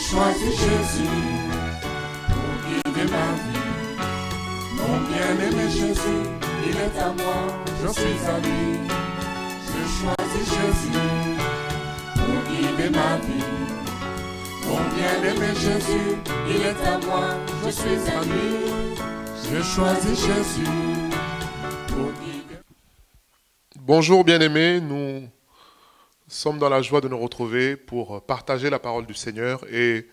choisi Jésus pour guider ma vie. Mon bien-aimé Jésus, il est à moi, je suis à lui. J'ai choisi Jésus pour guider ma vie. Mon bien-aimé Jésus, il est à moi, je suis à lui. J'ai choisi Jésus pour guider. Bonjour bien-aimés, nous sommes dans la joie de nous retrouver pour partager la parole du Seigneur et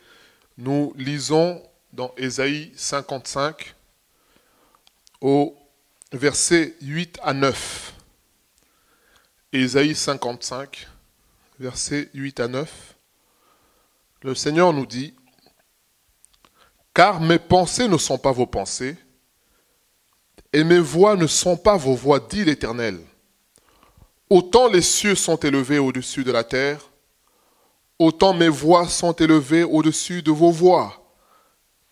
nous lisons dans Ésaïe 55 au verset 8 à 9. Ésaïe 55, verset 8 à 9. Le Seigneur nous dit, « Car mes pensées ne sont pas vos pensées, et mes voix ne sont pas vos voix, dit l'Éternel. Autant les cieux sont élevés au-dessus de la terre, autant mes voix sont élevées au-dessus de vos voix,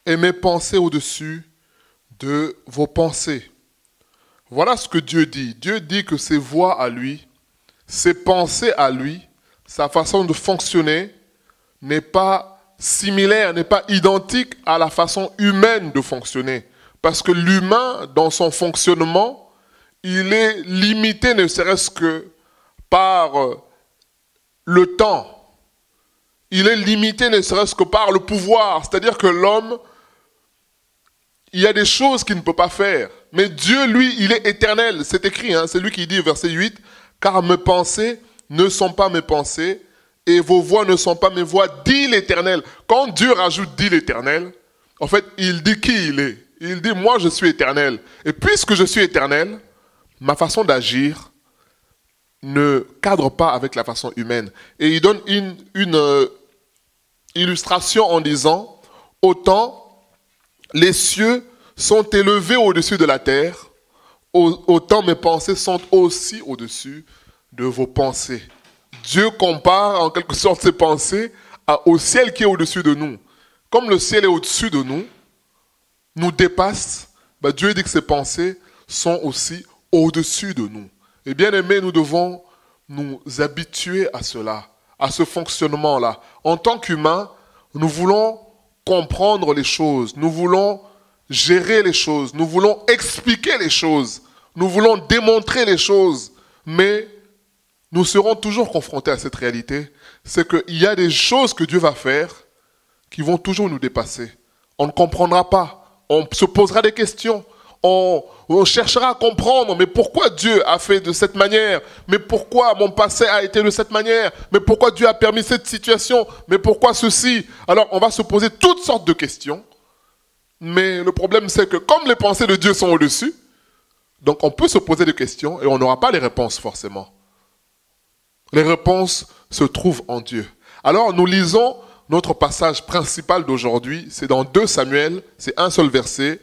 et mes pensées au-dessus de vos pensées. » Voilà ce que Dieu dit. Dieu dit que ses voix à lui, ses pensées à lui, sa façon de fonctionner n'est pas similaire, n'est pas identique à la façon humaine de fonctionner. Parce que l'humain, dans son fonctionnement, il est limité ne serait-ce que par le temps. Il est limité ne serait-ce que par le pouvoir. C'est-à-dire que l'homme, il y a des choses qu'il ne peut pas faire. Mais Dieu, lui, il est éternel. C'est écrit, c'est lui qui dit, verset 8, « Car mes pensées ne sont pas mes pensées, et vos voix ne sont pas mes voix, dit l'Éternel. » Quand Dieu rajoute « dit l'Éternel », en fait, il dit qui il est. Il dit « moi, je suis éternel. » Et puisque je suis éternel, ma façon d'agir ne cadre pas avec la façon humaine. Et il donne une illustration en disant « Autant les cieux sont élevés au-dessus de la terre, autant mes pensées sont aussi au-dessus de vos pensées. » Dieu compare en quelque sorte ses pensées au ciel qui est au-dessus de nous. Comme le ciel est au-dessus de nous, nous dépasse, Dieu dit que ses pensées sont aussi au-dessus de nous. Et bien aimés, nous devons nous habituer à cela, à ce fonctionnement-là. En tant qu'humains, nous voulons comprendre les choses, nous voulons gérer les choses, nous voulons expliquer les choses, nous voulons démontrer les choses, mais nous serons toujours confrontés à cette réalité, c'est qu'il y a des choses que Dieu va faire qui vont toujours nous dépasser. On ne comprendra pas. On se posera des questions, on cherchera à comprendre, mais pourquoi Dieu a fait de cette manière? Mais pourquoi mon passé a été de cette manière? Mais pourquoi Dieu a permis cette situation? Mais pourquoi ceci? Alors on va se poser toutes sortes de questions, mais le problème c'est que comme les pensées de Dieu sont au-dessus, donc on peut se poser des questions et on n'aura pas les réponses forcément. Les réponses se trouvent en Dieu. Alors nous lisons notre passage principal d'aujourd'hui, c'est dans 2 Samuel, c'est un seul verset,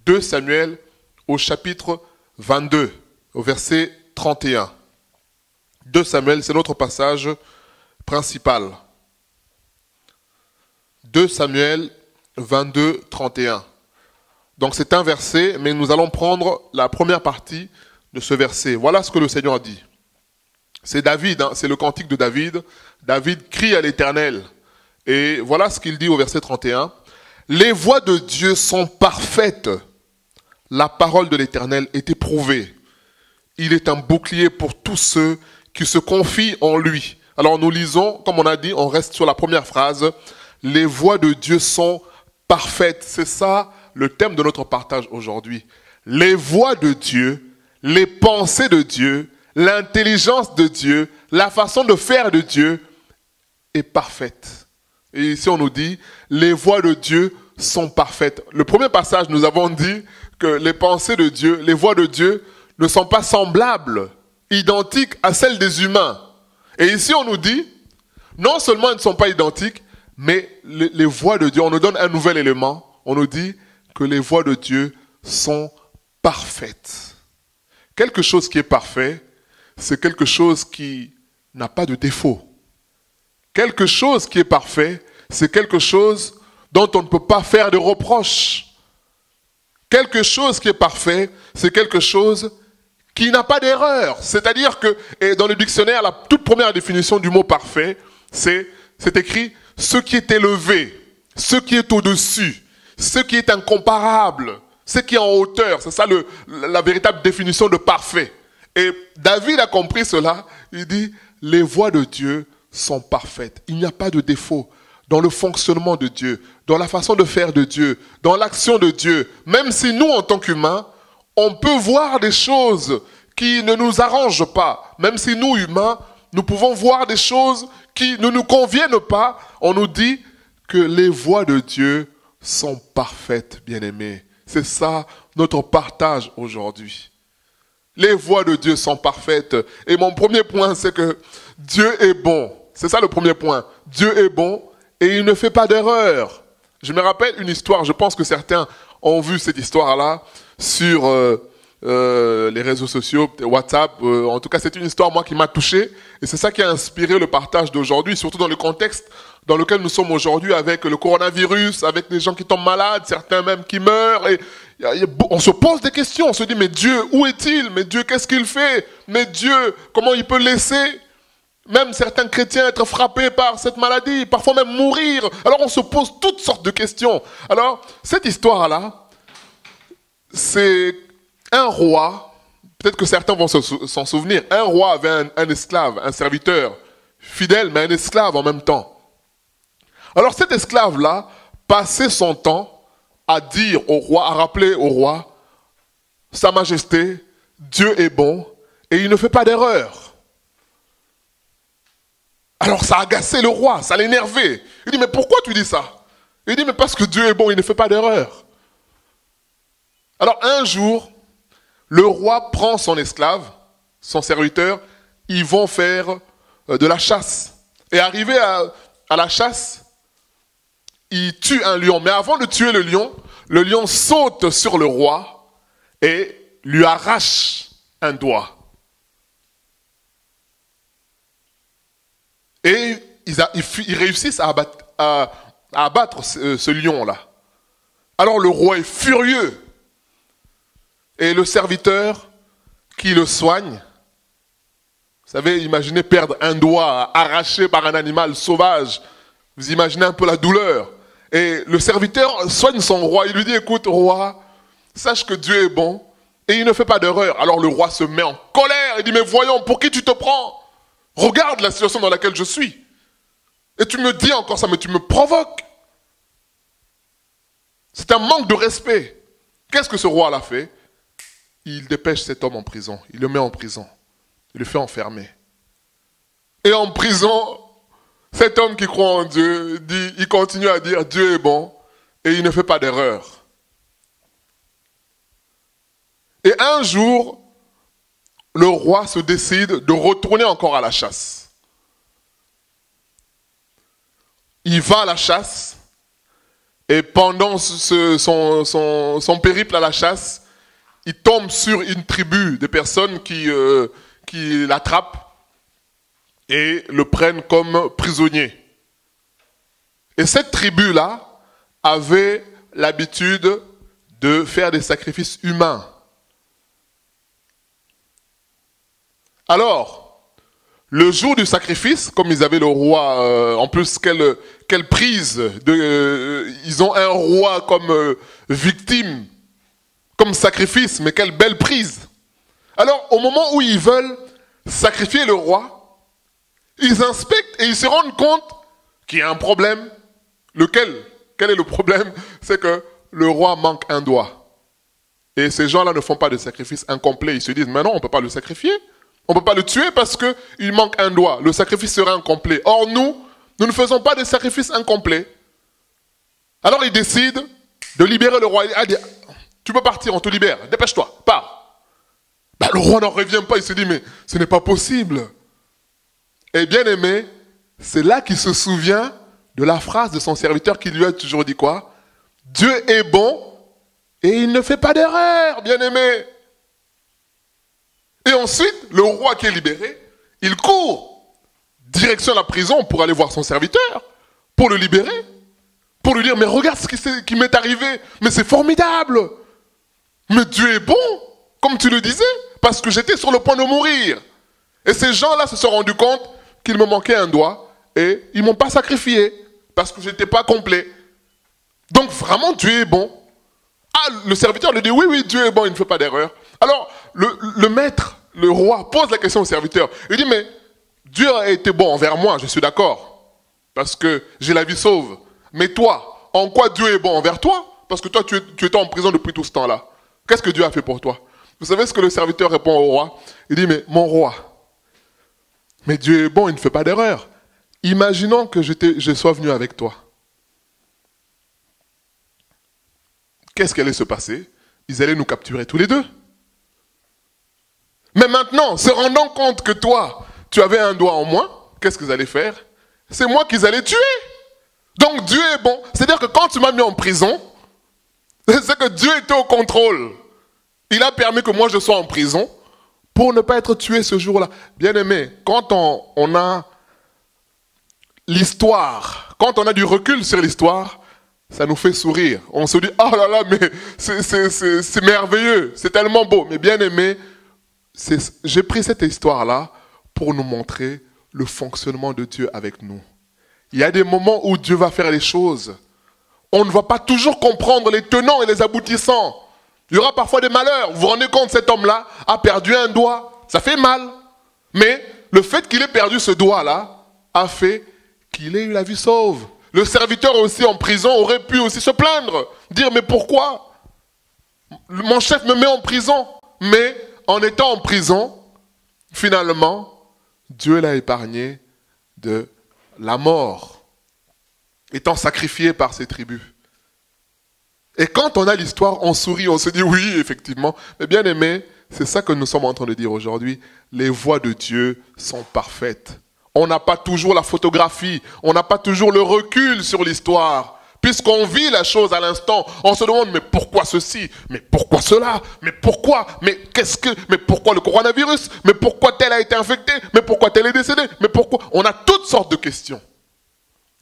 2 Samuel au chapitre 22, au verset 31. 2 Samuel, c'est notre passage principal. 2 Samuel 22, 31. Donc c'est un verset, mais nous allons prendre la première partie de ce verset. Voilà ce que le Seigneur a dit. C'est David, c'est le cantique de David. David crie à l'Éternel. Et voilà ce qu'il dit au verset 31. « Les voies de Dieu sont parfaites. La parole de l'Éternel est éprouvée. Il est un bouclier pour tous ceux qui se confient en lui. » Alors nous lisons, comme on a dit, on reste sur la première phrase. « Les voies de Dieu sont parfaites. » C'est ça le thème de notre partage aujourd'hui. Les voies de Dieu, les pensées de Dieu, l'intelligence de Dieu, la façon de faire de Dieu est parfaite. Et ici on nous dit, les voies de Dieu sont parfaites. Le premier passage, nous avons dit que les pensées de Dieu, les voies de Dieu ne sont pas semblables, identiques à celles des humains. Et ici on nous dit, non seulement elles ne sont pas identiques, mais les voies de Dieu, on nous donne un nouvel élément, on nous dit que les voies de Dieu sont parfaites. Quelque chose qui est parfait, c'est quelque chose qui n'a pas de défaut. Quelque chose qui est parfait, c'est quelque chose dont on ne peut pas faire de reproches. Quelque chose qui est parfait, c'est quelque chose qui n'a pas d'erreur. C'est-à-dire que, et dans le dictionnaire, la toute première définition du mot parfait, c'est écrit « ce qui est élevé ». ce qui est au-dessus, ce qui est incomparable, ce qui est en hauteur. C'est ça la véritable définition de parfait. Et David a compris cela. Il dit, les voies de Dieu sont parfaites. Il n'y a pas de défaut dans le fonctionnement de Dieu, dans la façon de faire de Dieu, dans l'action de Dieu. Même si nous, en tant qu'humains, on peut voir des choses qui ne nous arrangent pas. Même si nous, humains, nous pouvons voir des choses qui ne nous conviennent pas. On nous dit que les voies de Dieu sont parfaites, bien-aimés. C'est ça notre partage aujourd'hui. Les voies de Dieu sont parfaites. Et mon premier point, c'est que Dieu est bon. C'est ça le premier point. Dieu est bon et il ne fait pas d'erreur. Je me rappelle une histoire, je pense que certains ont vu cette histoire-là sur les réseaux sociaux, WhatsApp. En tout cas, c'est une histoire, moi, qui m'a touché. Et c'est ça qui a inspiré le partage d'aujourd'hui, surtout dans le contexte dans lequel nous sommes aujourd'hui avec le coronavirus, avec des gens qui tombent malades, certains même qui meurent. Et on se pose des questions, on se dit, mais Dieu, où est-il? Mais Dieu, qu'est-ce qu'il fait? Mais Dieu, comment il peut laisser même certains chrétiens être frappés par cette maladie, parfois même mourir? Alors on se pose toutes sortes de questions. Alors, cette histoire-là, c'est un roi, peut-être que certains vont s'en souvenir, un roi avait un esclave, un serviteur fidèle, mais un esclave en même temps. Alors cet esclave-là passait son temps à dire au roi, à rappeler au roi, Sa Majesté, Dieu est bon et il ne fait pas d'erreur. Alors ça agaçait le roi, ça l'énervait. Il dit, mais pourquoi tu dis ça? Il dit, mais parce que Dieu est bon, il ne fait pas d'erreur. Alors un jour, le roi prend son esclave, son serviteur, ils vont faire de la chasse. Et arrivé à la chasse, il tue un lion. Mais avant de tuer le lion saute sur le roi et lui arrache un doigt. Et ils réussissent à abattre ce lion-là. Alors le roi est furieux. Et le serviteur qui le soigne, vous savez, imaginez perdre un doigt arraché par un animal sauvage. Vous imaginez un peu la douleur. Et le serviteur soigne son roi. Il lui dit, écoute, roi, sache que Dieu est bon et il ne fait pas d'erreur. Alors le roi se met en colère. Il dit, mais voyons, pour qui tu te prends? Regarde la situation dans laquelle je suis. Et tu me dis encore ça, mais tu me provoques. C'est un manque de respect. Qu'est-ce que ce roi a fait? Il dépêche cet homme en prison. Il le met en prison. Il le fait enfermer. Et en prison, cet homme qui croit en Dieu, il continue à dire Dieu est bon et il ne fait pas d'erreur. Et un jour, le roi se décide de retourner encore à la chasse. Il va à la chasse et pendant son périple à la chasse, il tombe sur une tribu de personnes qui l'attrapent et le prennent comme prisonnier. Et cette tribu-là avait l'habitude de faire des sacrifices humains. Alors, le jour du sacrifice, comme ils avaient le roi, en plus quelle prise, ils ont un roi comme victime, comme sacrifice, mais quelle belle prise. Alors, au moment où ils veulent sacrifier le roi, ils inspectent et ils se rendent compte qu'il y a un problème. Lequel? Quel est le problème? C'est que le roi manque un doigt. Et ces gens-là ne font pas de sacrifice incomplet. Ils se disent, mais non, on ne peut pas le sacrifier. On ne peut pas le tuer parce qu'il manque un doigt. Le sacrifice sera incomplet. Or, nous ne faisons pas de sacrifice incomplet. Alors, ils décident de libérer le roi. Il dit, tu peux partir, on te libère. Dépêche-toi, pars. Ben, le roi n'en revient pas. Il se dit, mais ce n'est pas possible. Et bien aimé, c'est là qu'il se souvient de la phrase de son serviteur qui lui a toujours dit quoi? Dieu est bon et il ne fait pas d'erreur, bien aimé. Et ensuite, le roi qui est libéré, il court direction la prison pour aller voir son serviteur, pour le libérer, pour lui dire, mais regarde ce qui m'est arrivé, mais c'est formidable. Mais Dieu est bon, comme tu le disais, parce que j'étais sur le point de mourir. Et ces gens-là se sont rendus compte qu'il me manquait un doigt et ils ne m'ont pas sacrifié parce que je n'étais pas complet. Donc vraiment, Dieu est bon. Ah, le serviteur lui dit, oui, oui, Dieu est bon, il ne fait pas d'erreur. Alors, le maître, le roi, pose la question au serviteur. Il dit, mais Dieu a été bon envers moi, je suis d'accord, parce que j'ai la vie sauve. Mais toi, en quoi Dieu est bon envers toi? Parce que toi, tu étais en prison depuis tout ce temps-là. Qu'est-ce que Dieu a fait pour toi? Vous savez ce que le serviteur répond au roi? Il dit, mais mon roi, mais Dieu est bon, il ne fait pas d'erreur. Imaginons que je sois venu avec toi. Qu'est-ce qui allait se passer? Ils allaient nous capturer tous les deux. Mais maintenant, se rendant compte que toi, tu avais un doigt en moins, qu'est-ce qu'ils allaient faire? C'est moi qu'ils allaient tuer. Donc Dieu est bon. C'est-à-dire que quand tu m'as mis en prison, c'est que Dieu était au contrôle. Il a permis que moi je sois en prison pour ne pas être tué ce jour-là. Bien aimé, quand on a l'histoire, quand on a du recul sur l'histoire, ça nous fait sourire. On se dit, oh là là, mais c'est merveilleux, c'est tellement beau. Mais bien aimé, j'ai pris cette histoire-là pour nous montrer le fonctionnement de Dieu avec nous. Il y a des moments où Dieu va faire les choses. On ne va pas toujours comprendre les tenants et les aboutissants. Il y aura parfois des malheurs. Vous vous rendez compte, cet homme-là a perdu un doigt. Ça fait mal. Mais le fait qu'il ait perdu ce doigt-là a fait qu'il ait eu la vie sauve. Le serviteur aussi en prison aurait pu aussi se plaindre. Dire, mais pourquoi? Mon chef me met en prison. Mais en étant en prison, finalement, Dieu l'a épargné de la mort, étant sacrifié par ses tribus. Et quand on a l'histoire, on sourit, on se dit oui, effectivement. Mais bien aimé, c'est ça que nous sommes en train de dire aujourd'hui. Les voies de Dieu sont parfaites. On n'a pas toujours la photographie, on n'a pas toujours le recul sur l'histoire. Puisqu'on vit la chose à l'instant, on se demande, mais pourquoi ceci? Mais pourquoi cela? Mais pourquoi? Mais pourquoi le coronavirus? Mais pourquoi tel a été infecté? Mais pourquoi tel est décédé? Mais pourquoi? On a toutes sortes de questions.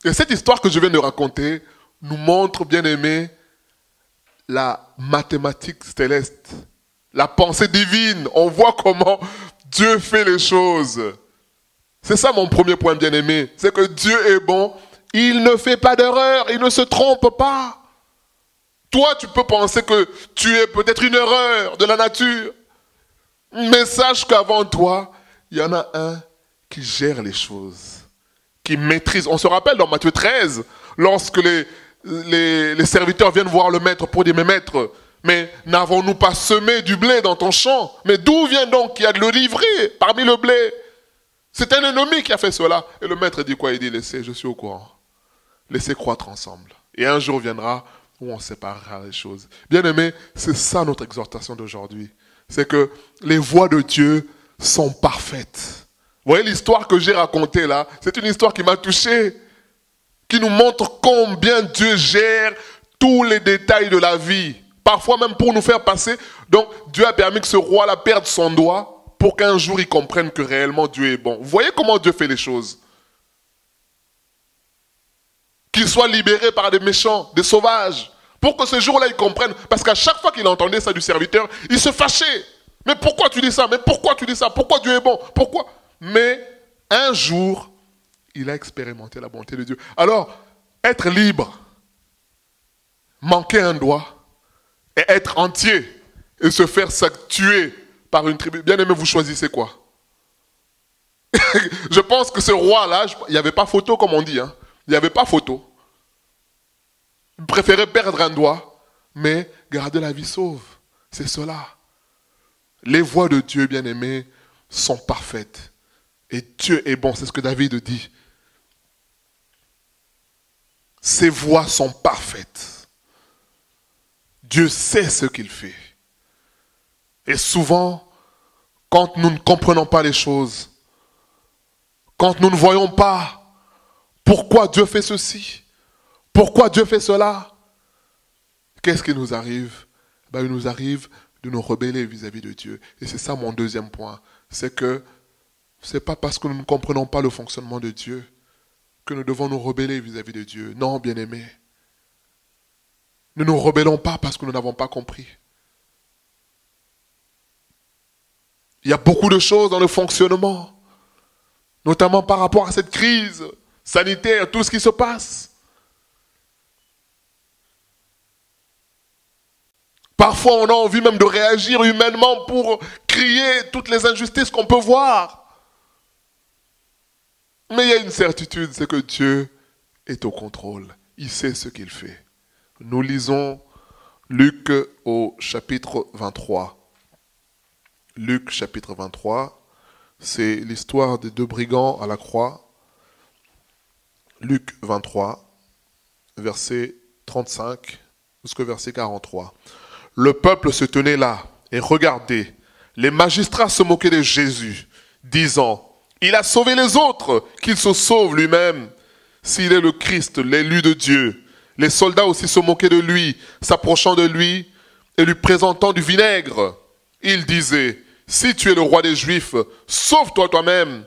Et cette histoire que je viens de raconter nous montre, bien aimé, la mathématique céleste, la pensée divine. On voit comment Dieu fait les choses. C'est ça mon premier point, bien aimé. C'est que Dieu est bon. Il ne fait pas d'erreur, il ne se trompe pas. Toi, tu peux penser que tu es peut-être une erreur de la nature. Mais sache qu'avant toi, il y en a un qui gère les choses, qui maîtrise. On se rappelle dans Matthieu 13, lorsque les serviteurs viennent voir le maître pour dire, mais maître, mais n'avons-nous pas semé du blé dans ton champ? Mais d'où vient donc qu'il y a de l'olivrier parmi le blé? C'est un ennemi qui a fait cela. Et le maître dit quoi? Il dit, laissez, je suis au courant. Laissez croître ensemble. Et un jour viendra où on séparera les choses. Bien aimé, c'est ça notre exhortation d'aujourd'hui. C'est que les voies de Dieu sont parfaites. Vous voyez l'histoire que j'ai racontée là, c'est une histoire qui m'a touché, qui nous montre combien Dieu gère tous les détails de la vie. Parfois même pour nous faire passer. Donc Dieu a permis que ce roi-là perde son doigt pour qu'un jour il comprenne que réellement Dieu est bon. Vous voyez comment Dieu fait les choses? Qu'il soit libéré par des méchants, des sauvages, pour que ce jour-là, il comprenne. Parce qu'à chaque fois qu'il entendait ça du serviteur, il se fâchait. Mais pourquoi tu dis ça? Mais pourquoi tu dis ça? Pourquoi Dieu est bon? Pourquoi? Mais un jour, il a expérimenté la bonté de Dieu. Alors, être libre, manquer un doigt, et être entier, et se faire tuer par une tribu. Bien aimé, vous choisissez quoi? Je pense que ce roi-là, il n'y avait pas photo comme on dit, hein. Il n'y avait pas photo. Il préférait perdre un doigt, mais garder la vie sauve. C'est cela. Les voies de Dieu, bien-aimés, sont parfaites. Et Dieu est bon, c'est ce que David dit. Ses voies sont parfaites. Dieu sait ce qu'il fait. Et souvent, quand nous ne comprenons pas les choses, quand nous ne voyons pas pourquoi Dieu fait ceci? Pourquoi Dieu fait cela? Qu'est-ce qui nous arrive? Il nous arrive de nous rebeller vis-à-vis de Dieu. Et c'est ça mon deuxième point. C'est que ce n'est pas parce que nous ne comprenons pas le fonctionnement de Dieu que nous devons nous rebeller vis-à-vis de Dieu. Non, bien-aimés. Ne nous rebellons pas parce que nous n'avons pas compris. Il y a beaucoup de choses dans le fonctionnement, notamment par rapport à cette crise sanitaire, tout ce qui se passe. Parfois, on a envie même de réagir humainement pour crier toutes les injustices qu'on peut voir. Mais il y a une certitude, c'est que Dieu est au contrôle. Il sait ce qu'il fait. Nous lisons Luc au chapitre 23. Luc chapitre 23, c'est l'histoire des 2 brigands à la croix. Luc 23, verset 35 jusqu'au verset 43. Le peuple se tenait là et regardait. Les magistrats se moquaient de Jésus, disant, « Il a sauvé les autres, qu'il se sauve lui-même, s'il est le Christ, l'élu de Dieu. » Les soldats aussi se moquaient de lui, s'approchant de lui et lui présentant du vinaigre. Ils disaient, « Si tu es le roi des Juifs, sauve-toi toi-même. »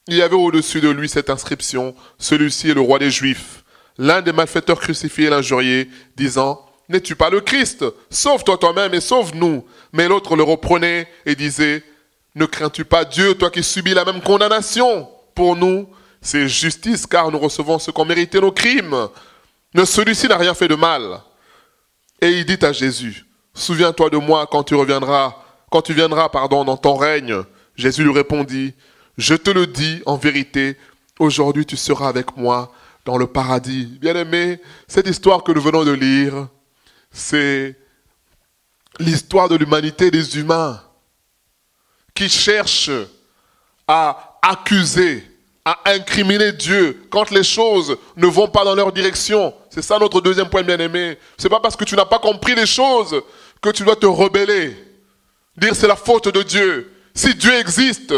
Il y avait au-dessus de lui cette inscription, « Celui-ci est le roi des Juifs. » L'un des malfaiteurs crucifiés l'injuriait, disant, « N'es-tu pas le Christ? Sauve-toi toi-même et sauve-nous. » Mais l'autre le reprenait et disait, « Ne crains-tu pas Dieu, toi qui subis la même condamnation? Pour nous, c'est justice, car nous recevons ce qu'ont mérité nos crimes. Mais celui-ci n'a rien fait de mal. » Et il dit à Jésus, « Souviens-toi de moi quand tu viendras dans ton règne. » Jésus lui répondit, « Je te le dis en vérité, aujourd'hui tu seras avec moi dans le paradis. » Bien-aimés, cette histoire que nous venons de lire, c'est l'histoire de l'humanité des humains qui cherchent à accuser, à incriminer Dieu quand les choses ne vont pas dans leur direction. C'est ça notre deuxième point, bien-aimé. C'est pas parce que tu n'as pas compris les choses que tu dois te rebeller. Dire c'est la faute de Dieu. Si Dieu existe,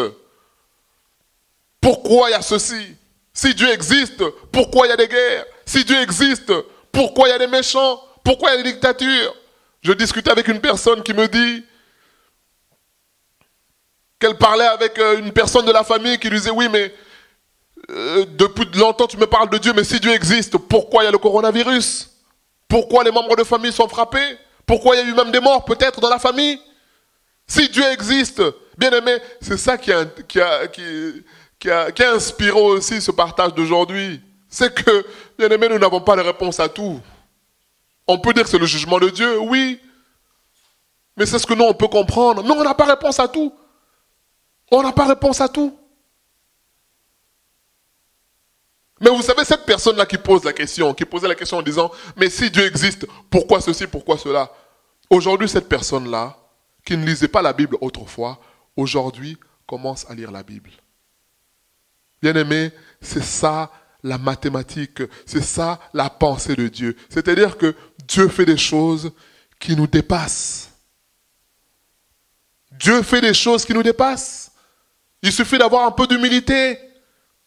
pourquoi il y a ceci? Si Dieu existe, pourquoi il y a des guerres? Si Dieu existe, pourquoi il y a des méchants? Pourquoi il y a des dictatures? Je discutais avec une personne qui me dit qu'elle parlait avec une personne de la famille qui lui disait, oui, mais depuis longtemps tu me parles de Dieu, mais si Dieu existe, pourquoi il y a le coronavirus? Pourquoi les membres de famille sont frappés? Pourquoi il y a eu même des morts peut-être dans la famille? Si Dieu existe, bien aimé, c'est ça qui a inspiré aussi ce partage d'aujourd'hui. C'est que, bien aimé, nous n'avons pas de réponse à tout. On peut dire que c'est le jugement de Dieu, oui. Mais c'est ce que nous, on peut comprendre. Mais on n'a pas réponse à tout. On n'a pas réponse à tout. Mais vous savez, cette personne-là qui posait la question en disant, mais si Dieu existe, pourquoi ceci, pourquoi cela? Aujourd'hui, cette personne-là, qui ne lisait pas la Bible autrefois, aujourd'hui, commence à lire la Bible. Bien-aimé, c'est ça la mathématique, c'est ça la pensée de Dieu. C'est-à-dire que Dieu fait des choses qui nous dépassent. Dieu fait des choses qui nous dépassent. Il suffit d'avoir un peu d'humilité.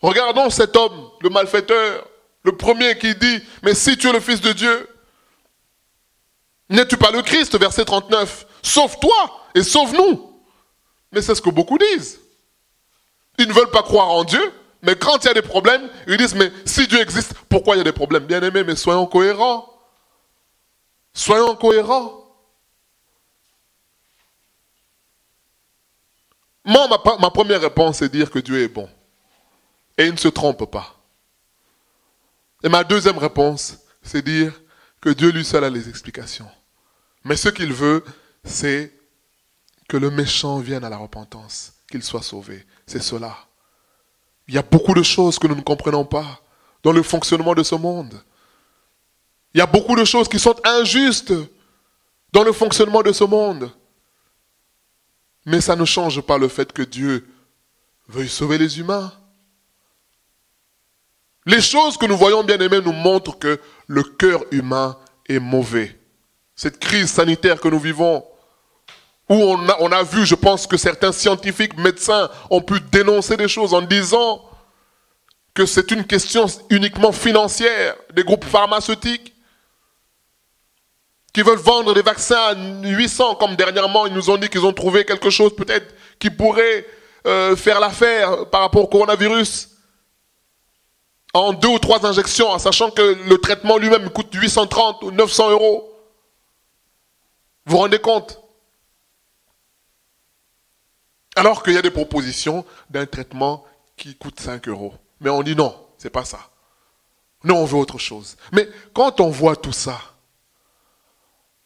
Regardons cet homme, le malfaiteur, le premier qui dit, mais si tu es le Fils de Dieu, n'es-tu pas le Christ, verset 39, sauve-toi et sauve-nous. Mais c'est ce que beaucoup disent. Ils ne veulent pas croire en Dieu, mais quand il y a des problèmes, ils disent, mais si Dieu existe, pourquoi il y a des problèmes? Bien aimés, mais soyons cohérents. Soyons cohérents. Moi, ma première réponse, c'est dire que Dieu est bon. Et il ne se trompe pas. Et ma deuxième réponse, c'est dire que Dieu lui seul a les explications. Mais ce qu'il veut, c'est que le méchant vienne à la repentance, qu'il soit sauvé. C'est cela. Il y a beaucoup de choses que nous ne comprenons pas dans le fonctionnement de ce monde. Il y a beaucoup de choses qui sont injustes dans le fonctionnement de ce monde. Mais ça ne change pas le fait que Dieu veuille sauver les humains. Les choses que nous voyons, bien aimés, nous montrent que le cœur humain est mauvais. Cette crise sanitaire que nous vivons, où on a vu, je pense que certains scientifiques, médecins ont pu dénoncer des choses en disant que c'est une question uniquement financière des groupes pharmaceutiques qui veulent vendre des vaccins à 800, comme dernièrement ils nous ont dit qu'ils ont trouvé quelque chose peut-être qui pourrait faire l'affaire par rapport au coronavirus. En 2 ou 3 injections, en sachant que le traitement lui-même coûte 830 ou 900 euros. Vous vous rendez compte? Alors qu'il y a des propositions d'un traitement qui coûte 5 euros. Mais on dit non, c'est pas ça. Nous, on veut autre chose. Mais quand on voit tout ça,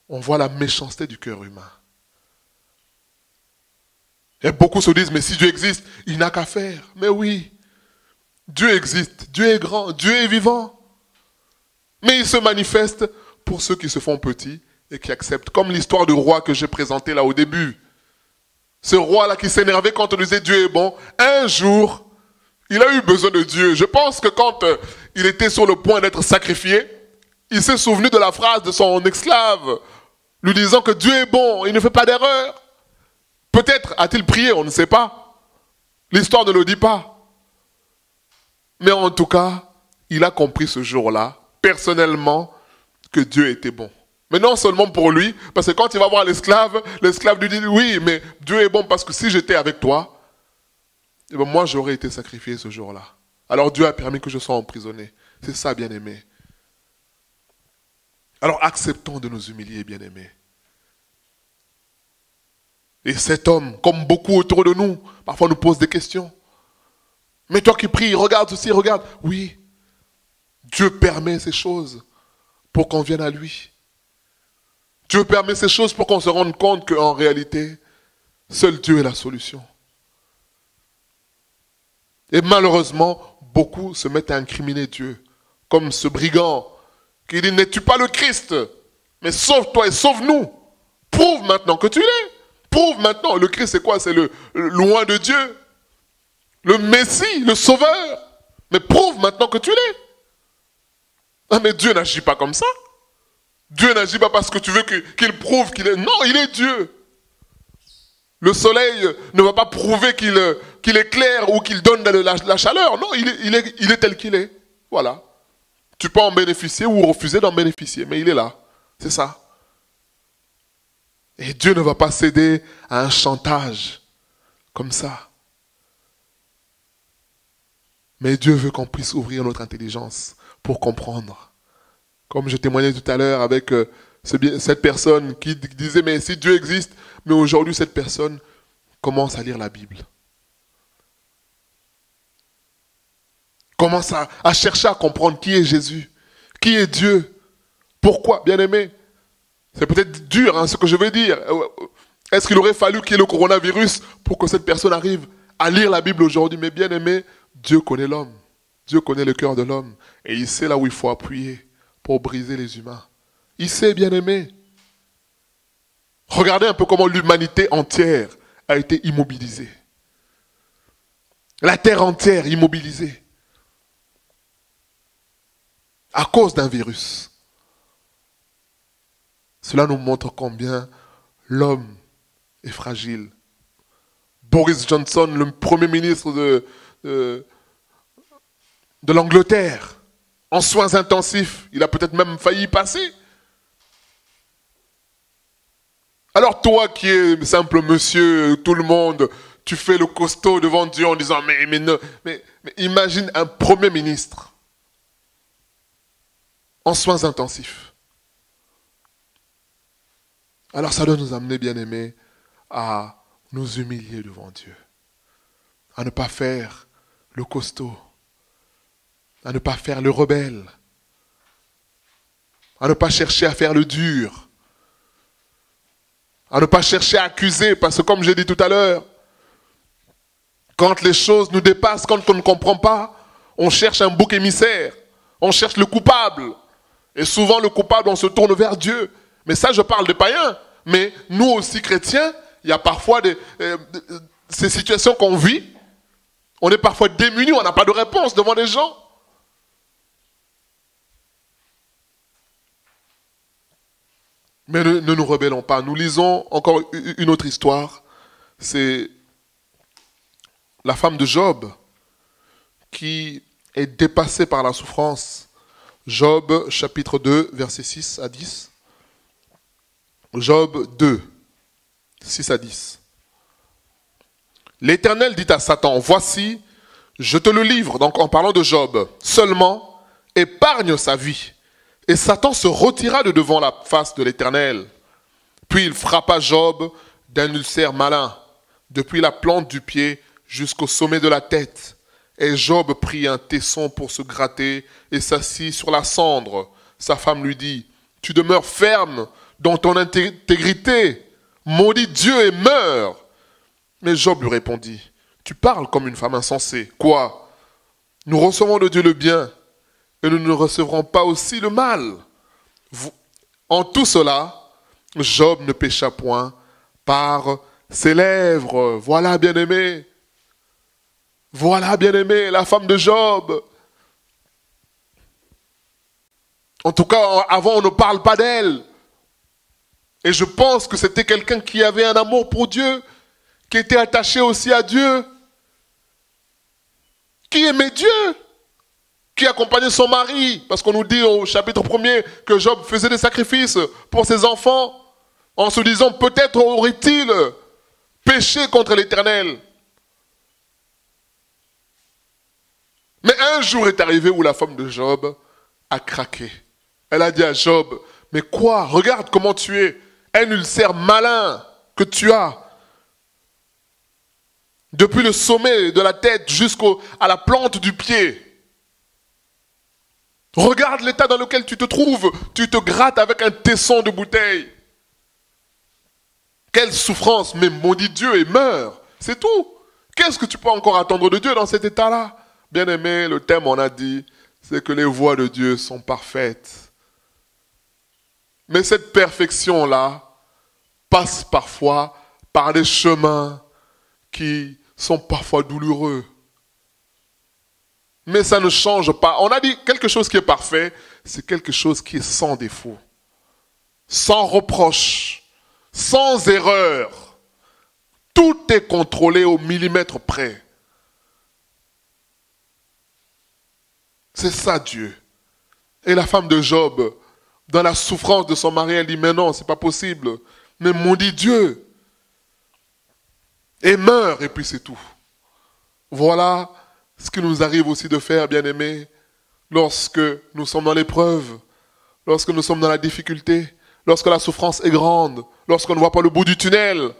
on voit la méchanceté du cœur humain. Et beaucoup se disent, mais si Dieu existe, il n'a qu'à faire. Mais oui, Dieu existe, Dieu est grand, Dieu est vivant. Mais il se manifeste pour ceux qui se font petits et qui acceptent. Comme l'histoire du roi que j'ai présenté là au début. Ce roi-là qui s'énervait quand on disait Dieu est bon, un jour, il a eu besoin de Dieu. Je pense que quand il était sur le point d'être sacrifié, il s'est souvenu de la phrase de son esclave, lui disant que Dieu est bon, il ne fait pas d'erreur. Peut-être a-t-il prié, on ne sait pas. L'histoire ne le dit pas. Mais en tout cas, il a compris ce jour-là, personnellement, que Dieu était bon. Mais non seulement pour lui, parce que quand il va voir l'esclave lui dit, oui, mais Dieu est bon parce que si j'étais avec toi, eh bien moi j'aurais été sacrifié ce jour-là. Alors Dieu a permis que je sois emprisonné. C'est ça, bien-aimé. Alors acceptons de nous humilier, bien-aimés. Et cet homme, comme beaucoup autour de nous, parfois nous pose des questions. Mais toi qui pries, regarde ceci, regarde. Oui, Dieu permet ces choses pour qu'on vienne à lui. Dieu permet ces choses pour qu'on se rende compte qu'en réalité, seul Dieu est la solution. Et malheureusement, beaucoup se mettent à incriminer Dieu. Comme ce brigand qui dit, n'es-tu pas le Christ? Mais sauve-toi et sauve-nous. Prouve maintenant que tu l'es. Prouve maintenant. Le Christ, c'est quoi? C'est le loin de Dieu. Le Messie, le Sauveur. Mais prouve maintenant que tu l'es. Ah, mais Dieu n'agit pas comme ça. Dieu n'agit pas parce que tu veux qu'il prouve qu'il est... Non, il est Dieu. Le soleil ne va pas prouver qu'il éclaire ou qu'il donne la chaleur. Non, il est tel qu'il est. Voilà. Tu peux en bénéficier ou refuser d'en bénéficier, mais il est là. C'est ça. Et Dieu ne va pas céder à un chantage comme ça. Mais Dieu veut qu'on puisse ouvrir notre intelligence pour comprendre. Comme je témoignais tout à l'heure avec cette personne qui disait, mais si Dieu existe, mais aujourd'hui cette personne commence à lire la Bible. Commence à chercher à comprendre qui est Jésus, qui est Dieu. Pourquoi, bien-aimé? C'est peut-être dur, hein, ce que je veux dire. Est-ce qu'il aurait fallu qu'il y ait le coronavirus pour que cette personne arrive à lire la Bible aujourd'hui? Mais bien-aimé, Dieu connaît l'homme. Dieu connaît le cœur de l'homme. Et il sait là où il faut appuyer pour briser les humains. Il sait, bien-aimé. Regardez un peu comment l'humanité entière a été immobilisée. La terre entière immobilisée. À cause d'un virus. Cela nous montre combien l'homme est fragile. Boris Johnson, le premier ministre de l'Angleterre, en soins intensifs, il a peut-être même failli y passer. Alors toi qui es simple monsieur, tout le monde, tu fais le costaud devant Dieu en disant mais imagine un premier ministre en soins intensifs. Alors ça doit nous amener, bien-aimés, à nous humilier devant Dieu. À ne pas faire le costaud. À ne pas faire le rebelle. À ne pas chercher à faire le dur. À ne pas chercher à accuser, parce que comme j'ai dit tout à l'heure, quand les choses nous dépassent, quand on ne comprend pas, on cherche un bouc émissaire. On cherche le coupable. Et souvent le coupable, on se tourne vers Dieu. Mais ça, je parle des païens. Mais nous aussi, chrétiens, il y a parfois ces situations qu'on vit. On est parfois démunis, on n'a pas de réponse devant les gens. Mais ne nous rebellons pas. Nous lisons encore une autre histoire. C'est la femme de Job qui est dépassée par la souffrance. Job, chapitre 2, versets 6 à 10. Job 2, 6 à 10. L'Éternel dit à Satan, voici, je te le livre, donc en parlant de Job, seulement épargne sa vie. Et Satan se retira de devant la face de l'Éternel. Puis il frappa Job d'un ulcère malin, depuis la plante du pied jusqu'au sommet de la tête. Et Job prit un tesson pour se gratter et s'assit sur la cendre. Sa femme lui dit, tu demeures ferme dans ton intégrité. Maudit Dieu et meurs. Mais Job lui répondit, tu parles comme une femme insensée. Quoi? Nous recevons de Dieu le bien et nous ne recevrons pas aussi le mal. En tout cela, Job ne pécha point par ses lèvres. Voilà, bien-aimé. Voilà, bien-aimé, la femme de Job. En tout cas, avant, on ne parle pas d'elle. Et je pense que c'était quelqu'un qui avait un amour pour Dieu, qui était attaché aussi à Dieu, qui aimait Dieu, qui accompagnait son mari. Parce qu'on nous dit au chapitre 1er que Job faisait des sacrifices pour ses enfants, en se disant peut-être aurait-il péché contre l'Éternel. Mais un jour est arrivé où la femme de Job a craqué. Elle a dit à Job, mais quoi? Regarde comment tu es. Un ulcère malin que tu as. Depuis le sommet de la tête jusqu'à la plante du pied. Regarde l'état dans lequel tu te trouves. Tu te grattes avec un tesson de bouteille. Quelle souffrance, mais maudit Dieu et meurs. C'est tout. Qu'est-ce que tu peux encore attendre de Dieu dans cet état-là? Bien-aimé, le thème on a dit, c'est que les voies de Dieu sont parfaites. Mais cette perfection-là passe parfois par des chemins qui sont parfois douloureux. Mais ça ne change pas. On a dit quelque chose qui est parfait, c'est quelque chose qui est sans défaut, sans reproche, sans erreur. Tout est contrôlé au millimètre près. C'est ça Dieu. Et la femme de Job, dans la souffrance de son mari, elle dit, mais non, c'est pas possible. Mais maudit Dieu. Et meurt, et puis c'est tout. Voilà ce qui nous arrive aussi de faire, bien-aimés, lorsque nous sommes dans l'épreuve, lorsque nous sommes dans la difficulté, lorsque la souffrance est grande, lorsqu'on ne voit pas le bout du tunnel.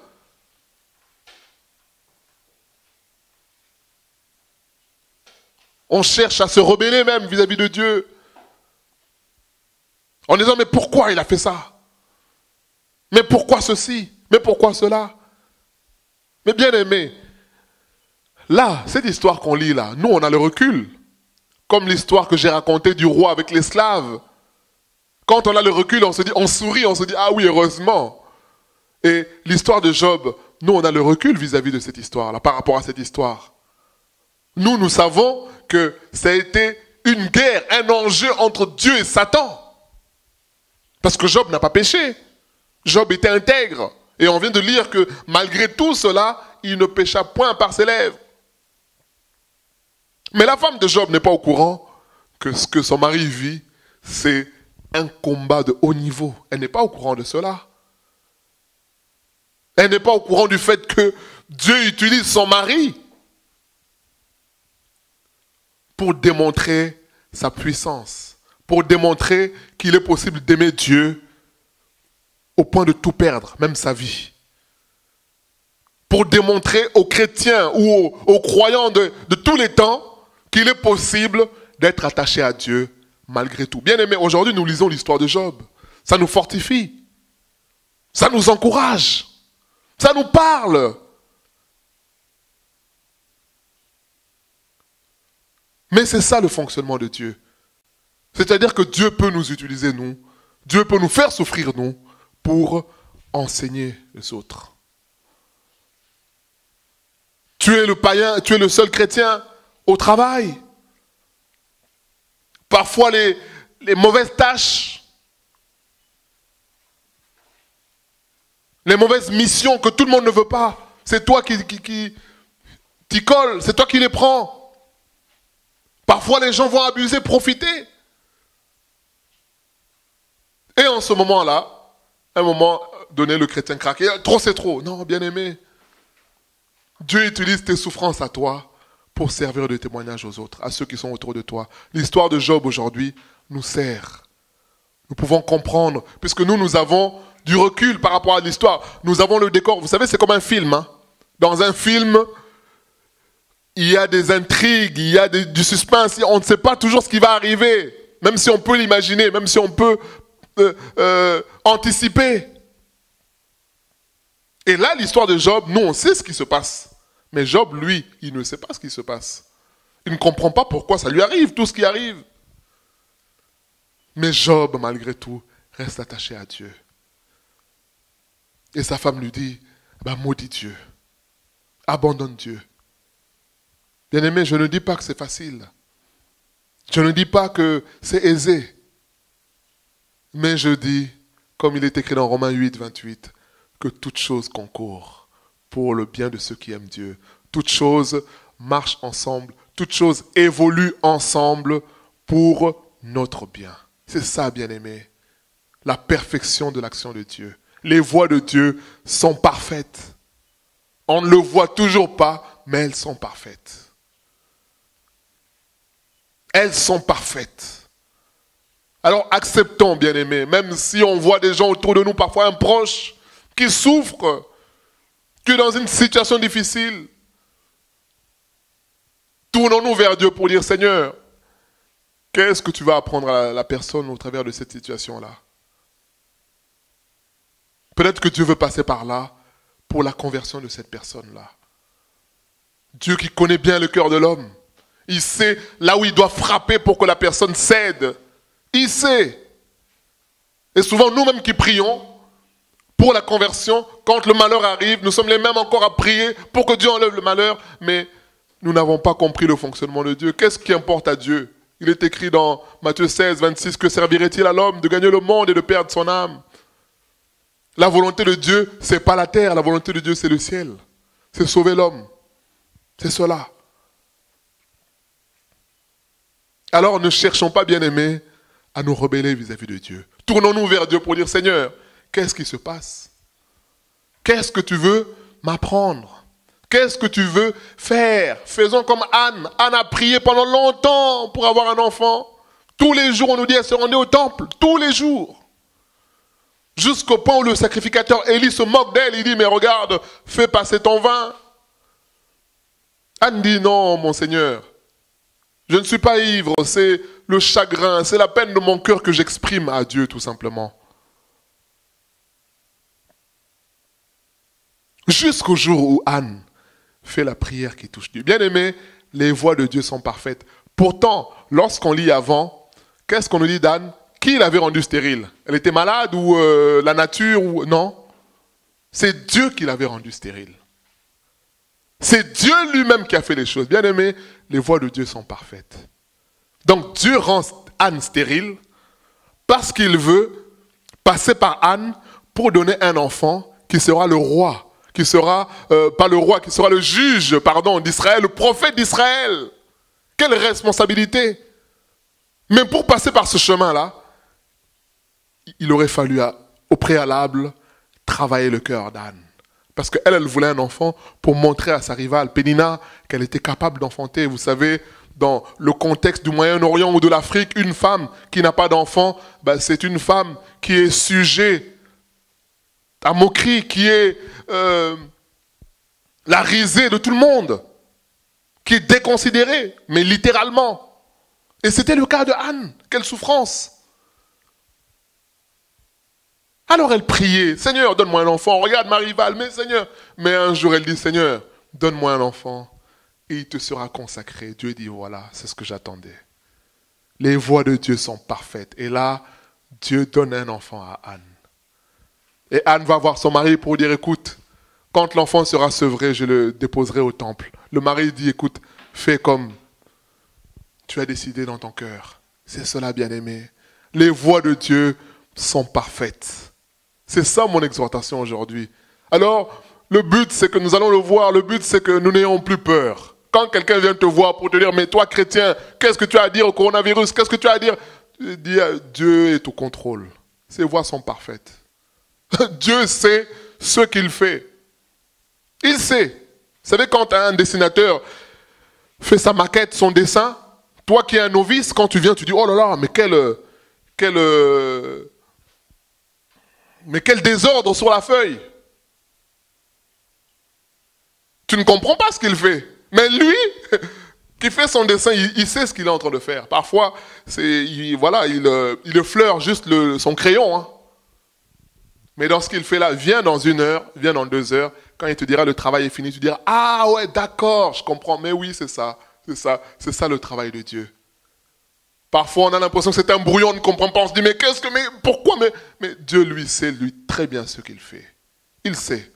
On cherche à se rebeller même vis-à-vis de Dieu. En disant, mais pourquoi il a fait ça? Mais pourquoi ceci? Mais pourquoi cela? Mais bien aimé, là, cette histoire qu'on lit là, nous on a le recul. Comme l'histoire que j'ai racontée du roi avec l'esclave. Quand on a le recul, on se dit, on sourit, on se dit, ah oui, heureusement. Et l'histoire de Job, nous on a le recul vis-à-vis de cette histoire-là, par rapport à cette histoire. Nous savons que ça a été une guerre, un enjeu entre Dieu et Satan. Parce que Job n'a pas péché. Job était intègre. Et on vient de lire que malgré tout cela, il ne pécha point par ses lèvres. Mais la femme de Job n'est pas au courant que ce que son mari vit, c'est un combat de haut niveau. Elle n'est pas au courant de cela. Elle n'est pas au courant du fait que Dieu utilise son mari pour démontrer sa puissance, pour démontrer qu'il est possible d'aimer Dieu au point de tout perdre, même sa vie. Pour démontrer aux chrétiens ou aux croyants de tous les temps qu'il est possible d'être attaché à Dieu malgré tout. Bien aimé, aujourd'hui nous lisons l'histoire de Job. Ça nous fortifie. Ça nous encourage. Ça nous parle. Mais c'est ça le fonctionnement de Dieu. C'est-à-dire que Dieu peut nous utiliser, nous. Dieu peut nous faire souffrir, nous, pour enseigner les autres. Tu es le païen, tu es le seul chrétien au travail. Parfois les mauvaises tâches, les mauvaises missions que tout le monde ne veut pas, c'est toi qui t'y colle, c'est toi qui les prends. Parfois les gens vont abuser, profiter. Et en ce moment-là, à un moment donné, le chrétien craque. Trop c'est trop. Non, bien aimé. Dieu utilise tes souffrances à toi pour servir de témoignage aux autres, à ceux qui sont autour de toi. L'histoire de Job aujourd'hui nous sert. Nous pouvons comprendre, puisque nous avons du recul par rapport à l'histoire. Nous avons le décor. Vous savez, c'est comme un film. Hein. Dans un film, il y a des intrigues, il y a du suspense. On ne sait pas toujours ce qui va arriver. Même si on peut l'imaginer, même si on peut anticiper. Et là, l'histoire de Job, nous, on sait ce qui se passe. Mais Job, lui, il ne sait pas ce qui se passe. Il ne comprend pas pourquoi ça lui arrive, tout ce qui arrive. Mais Job, malgré tout, reste attaché à Dieu. Et sa femme lui dit, maudis Dieu, abandonne Dieu. Bien-aimé, je ne dis pas que c'est facile. Je ne dis pas que c'est aisé. Mais je dis, comme il est écrit dans Romains 8, 28, que toute chose concourt pour le bien de ceux qui aiment Dieu. Toute chose marche ensemble, toute chose évolue ensemble pour notre bien. C'est ça, bien-aimé, la perfection de l'action de Dieu. Les voies de Dieu sont parfaites. On ne le voit toujours pas, mais elles sont parfaites. Elles sont parfaites. Alors acceptons, bien-aimés, même si on voit des gens autour de nous, parfois un proche, qui souffre, qui est dans une situation difficile. Tournons-nous vers Dieu pour dire, Seigneur, qu'est-ce que tu vas apprendre à la personne au travers de cette situation-là? Peut-être que Dieu veut passer par là pour la conversion de cette personne-là. Dieu qui connaît bien le cœur de l'homme. Il sait là où il doit frapper pour que la personne cède. Il sait. Et souvent, nous-mêmes qui prions pour la conversion, quand le malheur arrive, nous sommes les mêmes encore à prier pour que Dieu enlève le malheur, mais nous n'avons pas compris le fonctionnement de Dieu. Qu'est-ce qui importe à Dieu? Il est écrit dans Matthieu 16, 26, que servirait-il à l'homme de gagner le monde et de perdre son âme? La volonté de Dieu, ce n'est pas la terre, la volonté de Dieu, c'est le ciel. C'est sauver l'homme. C'est cela. Alors ne cherchons pas, bien-aimés, à nous rebeller vis-à-vis de Dieu. Tournons-nous vers Dieu pour dire, Seigneur, qu'est-ce qui se passe? Qu'est-ce que tu veux m'apprendre? Qu'est-ce que tu veux faire? Faisons comme Anne. Anne a prié pendant longtemps pour avoir un enfant. Tous les jours, on nous dit, elle se rendait au temple. Tous les jours. Jusqu'au point où le sacrificateur Élie se moque d'elle. Il dit, mais regarde, fais passer ton vin. Anne dit, non, mon Seigneur. Je ne suis pas ivre, c'est le chagrin, c'est la peine de mon cœur que j'exprime à Dieu, tout simplement. Jusqu'au jour où Anne fait la prière qui touche Dieu. Bien aimé, les voies de Dieu sont parfaites. Pourtant, lorsqu'on lit avant, qu'est-ce qu'on nous dit d'Anne? Qui l'avait rendue stérile? Elle était malade ou la nature ou... Non. C'est Dieu qui l'avait rendue stérile. C'est Dieu lui-même qui a fait les choses. Bien aimé, les voies de Dieu sont parfaites. Donc Dieu rend Anne stérile parce qu'il veut passer par Anne pour donner un enfant qui sera le roi, qui sera, pas le roi, qui sera le juge, d'Israël, le prophète d'Israël. Quelle responsabilité! Mais pour passer par ce chemin-là, il aurait fallu au préalable travailler le cœur d'Anne. Parce qu'elle, elle voulait un enfant pour montrer à sa rivale, Pénina, qu'elle était capable d'enfanter. Vous savez, dans le contexte du Moyen-Orient ou de l'Afrique, une femme qui n'a pas d'enfant, c'est une femme qui est sujet à moquerie, qui est la risée de tout le monde, qui est déconsidérée, mais littéralement. Et c'était le cas de Anne. Quelle souffrance! Alors elle priait, Seigneur, donne-moi un enfant. Regarde ma rivale, mais Seigneur. Mais un jour elle dit, Seigneur, donne-moi un enfant. Et il te sera consacré. Dieu dit, voilà, c'est ce que j'attendais. Les voies de Dieu sont parfaites. Et là, Dieu donne un enfant à Anne. Et Anne va voir son mari pour dire, écoute, quand l'enfant sera sevré, je le déposerai au temple. Le mari dit, écoute, fais comme tu as décidé dans ton cœur. C'est cela, bien-aimé. Les voies de Dieu sont parfaites. C'est ça mon exhortation aujourd'hui. Alors, le but, c'est que nous allons le voir. Le but, c'est que nous n'ayons plus peur. Quand quelqu'un vient te voir pour te dire, mais toi, chrétien, qu'est-ce que tu as à dire au coronavirus? Qu'est-ce que tu as à dire? Dis, Dieu est au contrôle. Ses voies sont parfaites. Dieu sait ce qu'il fait. Il sait. Vous savez, quand un dessinateur fait sa maquette, son dessin, toi qui es un novice, quand tu viens, tu dis, oh là là, mais quel désordre sur la feuille. Tu ne comprends pas ce qu'il fait. Mais lui, qui fait son dessin, il sait ce qu'il est en train de faire. Parfois, il effleure juste son crayon. Hein. Mais dans ce qu'il fait là, viens dans 1 heure, viens dans 2 heures. Quand il te dira le travail est fini, tu diras ah ouais, d'accord, je comprends. Mais oui, c'est ça le travail de Dieu. Parfois, on a l'impression que c'est un brouillon, on ne comprend pas. On se dit mais pourquoi mais Dieu lui sait très bien ce qu'il fait. Il sait.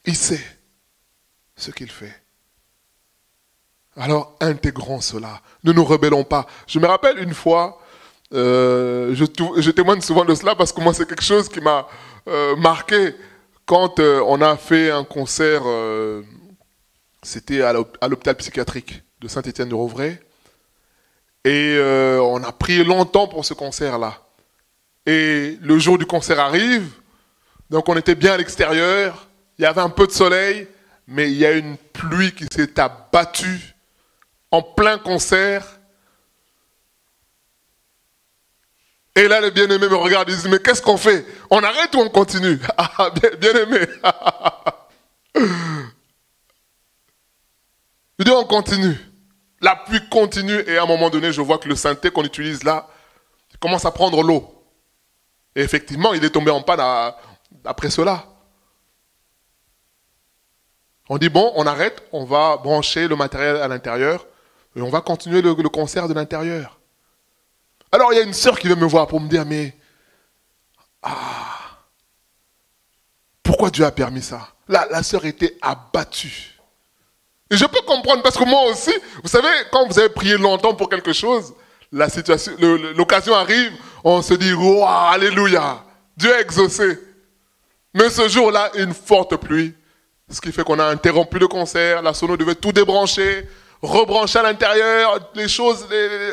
Il sait ce qu'il fait. Alors, intégrons cela. Ne nous rebellons pas. Je me rappelle une fois, je témoigne souvent de cela parce que moi, c'est quelque chose qui m'a marqué quand on a fait un concert, c'était à l'hôpital psychiatrique de Saint-Étienne-de-Rouvray. Et on a prié longtemps pour ce concert-là. Et le jour du concert arrive, donc on était bien à l'extérieur, il y avait un peu de soleil, mais il y a une pluie qui s'est abattue en plein concert. Et là, les bien-aimés me regardent et disent, mais qu'est-ce qu'on fait? On arrête ou on continue? Ah, bien-aimé. Je dis, on continue. La pluie continue et à un moment donné, je vois que le synthé qu'on utilise là commence à prendre l'eau. Et effectivement, il est tombé en panne après cela. On dit, bon, on arrête, on va brancher le matériel à l'intérieur et on va continuer le concert de l'intérieur. Alors, il y a une sœur qui vient me voir pour me dire, mais, pourquoi Dieu a permis ça? La sœur était abattue. Et je peux comprendre, parce que moi aussi, vous savez, quand vous avez prié longtemps pour quelque chose, la situation, l'occasion arrive, on se dit, wow, alléluia, Dieu a exaucé. Mais ce jour-là, une forte pluie, ce qui fait qu'on a interrompu le concert, la sono devait tout débrancher, rebrancher à l'intérieur, les choses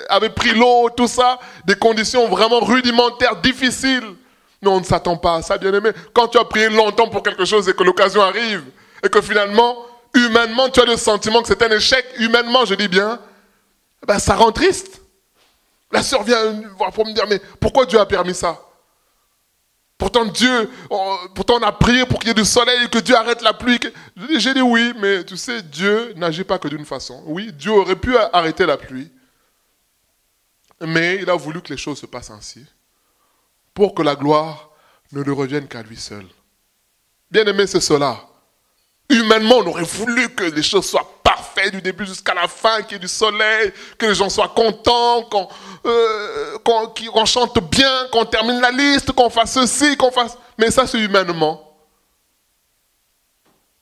avaient pris l'eau, tout ça, des conditions vraiment rudimentaires, difficiles. Mais on ne s'attend pas à ça, bien-aimé. Quand tu as prié longtemps pour quelque chose et que l'occasion arrive, et que finalement, humainement, tu as le sentiment que c'est un échec, humainement, je dis bien, ben, ça rend triste. La sœur vient voir pour me dire, mais pourquoi Dieu a permis ça? Pourtant on a prié pour qu'il y ait du soleil, que Dieu arrête la pluie. J'ai dit oui, mais tu sais, Dieu n'agit pas que d'une façon. Oui, Dieu aurait pu arrêter la pluie, mais il a voulu que les choses se passent ainsi, pour que la gloire ne lui revienne qu'à lui seul. Bien aimé, c'est cela. Humainement, on aurait voulu que les choses soient parfaites du début jusqu'à la fin, qu'il y ait du soleil, que les gens soient contents, qu'on chante bien, qu'on termine la liste, qu'on fasse ceci, qu'on fasse... Mais ça, c'est humainement.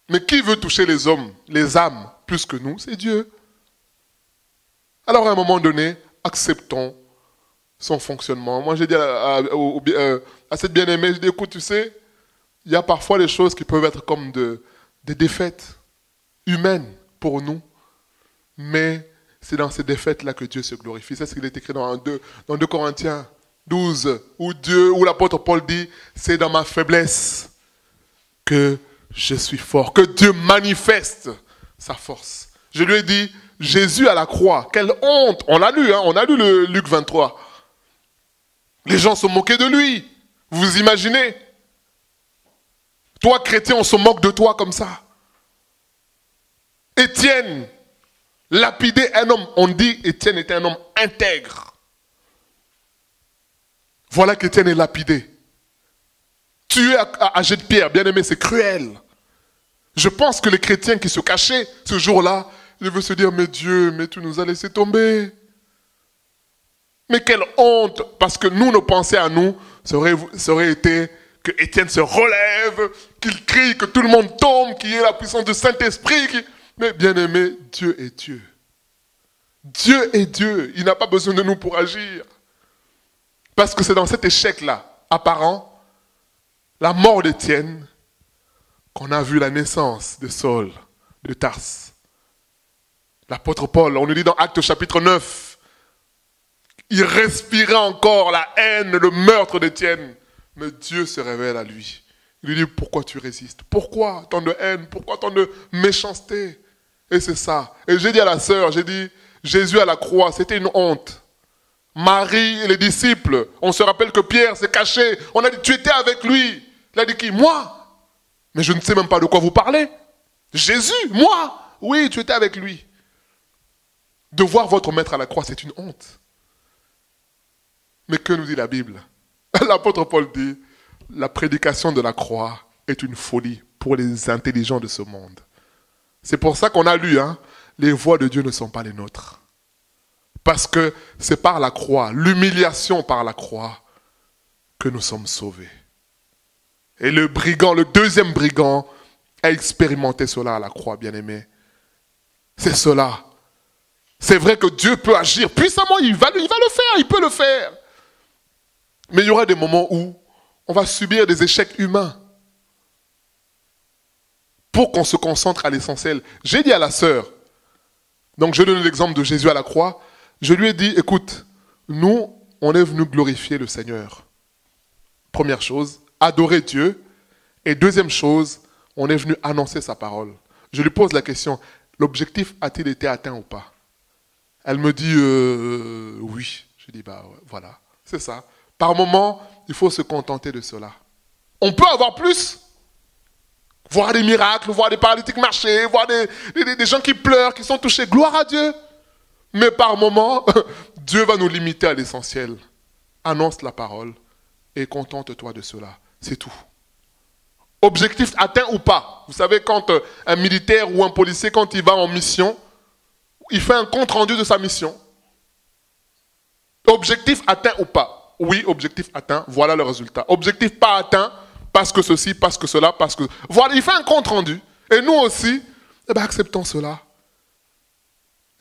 Mais qui veut toucher les hommes, les âmes, plus que nous? C'est Dieu. Alors, à un moment donné, acceptons son fonctionnement. Moi, j'ai dit à cette bien-aimée, je dis, écoute, tu sais, il y a parfois des choses qui peuvent être comme des défaites humaines pour nous, mais c'est dans ces défaites-là que Dieu se glorifie. C'est ce qu'il est écrit dans 2 Corinthiens 12, où l'apôtre Paul dit, c'est dans ma faiblesse que je suis fort, que Dieu manifeste sa force. Je lui ai dit, Jésus à la croix, quelle honte! On l'a lu, on a lu le Luc 23. Les gens se moquaient de lui. Vous imaginez? Toi, chrétien, on se moque de toi comme ça. Étienne, lapidé un homme. On dit Étienne était un homme intègre. Voilà qu'Étienne est lapidé. Tué à jet de pierre, bien aimé, c'est cruel. Je pense que les chrétiens qui se cachaient ce jour-là, ils veulent se dire, mais Dieu, mais tu nous as laissé tomber. Mais quelle honte, parce que nous, nos pensées à nous, ça aurait été que Étienne se relève, qu'il crie, que tout le monde tombe, qu'il y ait la puissance du Saint-Esprit. Mais bien aimé, Dieu est Dieu. Dieu est Dieu. Il n'a pas besoin de nous pour agir. Parce que c'est dans cet échec-là, apparent, la mort d'Étienne, qu'on a vu la naissance de Saul, de Tarse. L'apôtre Paul, on nous dit dans Actes chapitre 9, il respirait encore la haine, le meurtre d'Étienne. Mais Dieu se révèle à lui. Il lui dit, pourquoi tu résistes? Pourquoi tant de haine? Pourquoi tant de méchanceté? Et c'est ça. Et j'ai dit à la sœur, j'ai dit, Jésus à la croix, c'était une honte. Marie et les disciples, on se rappelle que Pierre s'est caché. On a dit, tu étais avec lui. Il a dit qui? Moi? Mais je ne sais même pas de quoi vous parlez. Jésus, moi? Oui, tu étais avec lui. De voir votre maître à la croix, c'est une honte. Mais que nous dit la Bible? L'apôtre Paul dit, la prédication de la croix est une folie pour les intelligents de ce monde. C'est pour ça qu'on a lu, les voies de Dieu ne sont pas les nôtres. Parce que c'est par la croix, l'humiliation par la croix, que nous sommes sauvés. Et le brigand, le deuxième brigand, a expérimenté cela à la croix, bien-aimé. C'est cela. C'est vrai que Dieu peut agir puissamment, il va le faire, il peut le faire. Mais il y aura des moments où on va subir des échecs humains pour qu'on se concentre à l'essentiel. J'ai dit à la sœur, donc je donne l'exemple de Jésus à la croix, je lui ai dit, écoute, nous, on est venu glorifier le Seigneur. Première chose, adorer Dieu. Et deuxième chose, on est venu annoncer sa parole. Je lui pose la question, l'objectif a-t-il été atteint ou pas? Elle me dit, oui. Je dis, voilà, c'est ça. Par moment, il faut se contenter de cela. On peut avoir plus. Voir des miracles, voir des paralytiques marcher, voir des gens qui pleurent, qui sont touchés. Gloire à Dieu. Mais par moment, Dieu va nous limiter à l'essentiel. Annonce la parole et contente-toi de cela. C'est tout. Objectif atteint ou pas. Vous savez, quand un militaire ou un policier, quand il va en mission, il fait un compte rendu de sa mission. Objectif atteint ou pas. Oui, objectif atteint, voilà le résultat. Objectif pas atteint, parce que ceci, parce que cela, parce que... Voilà, il fait un compte rendu. Et nous aussi, acceptons cela.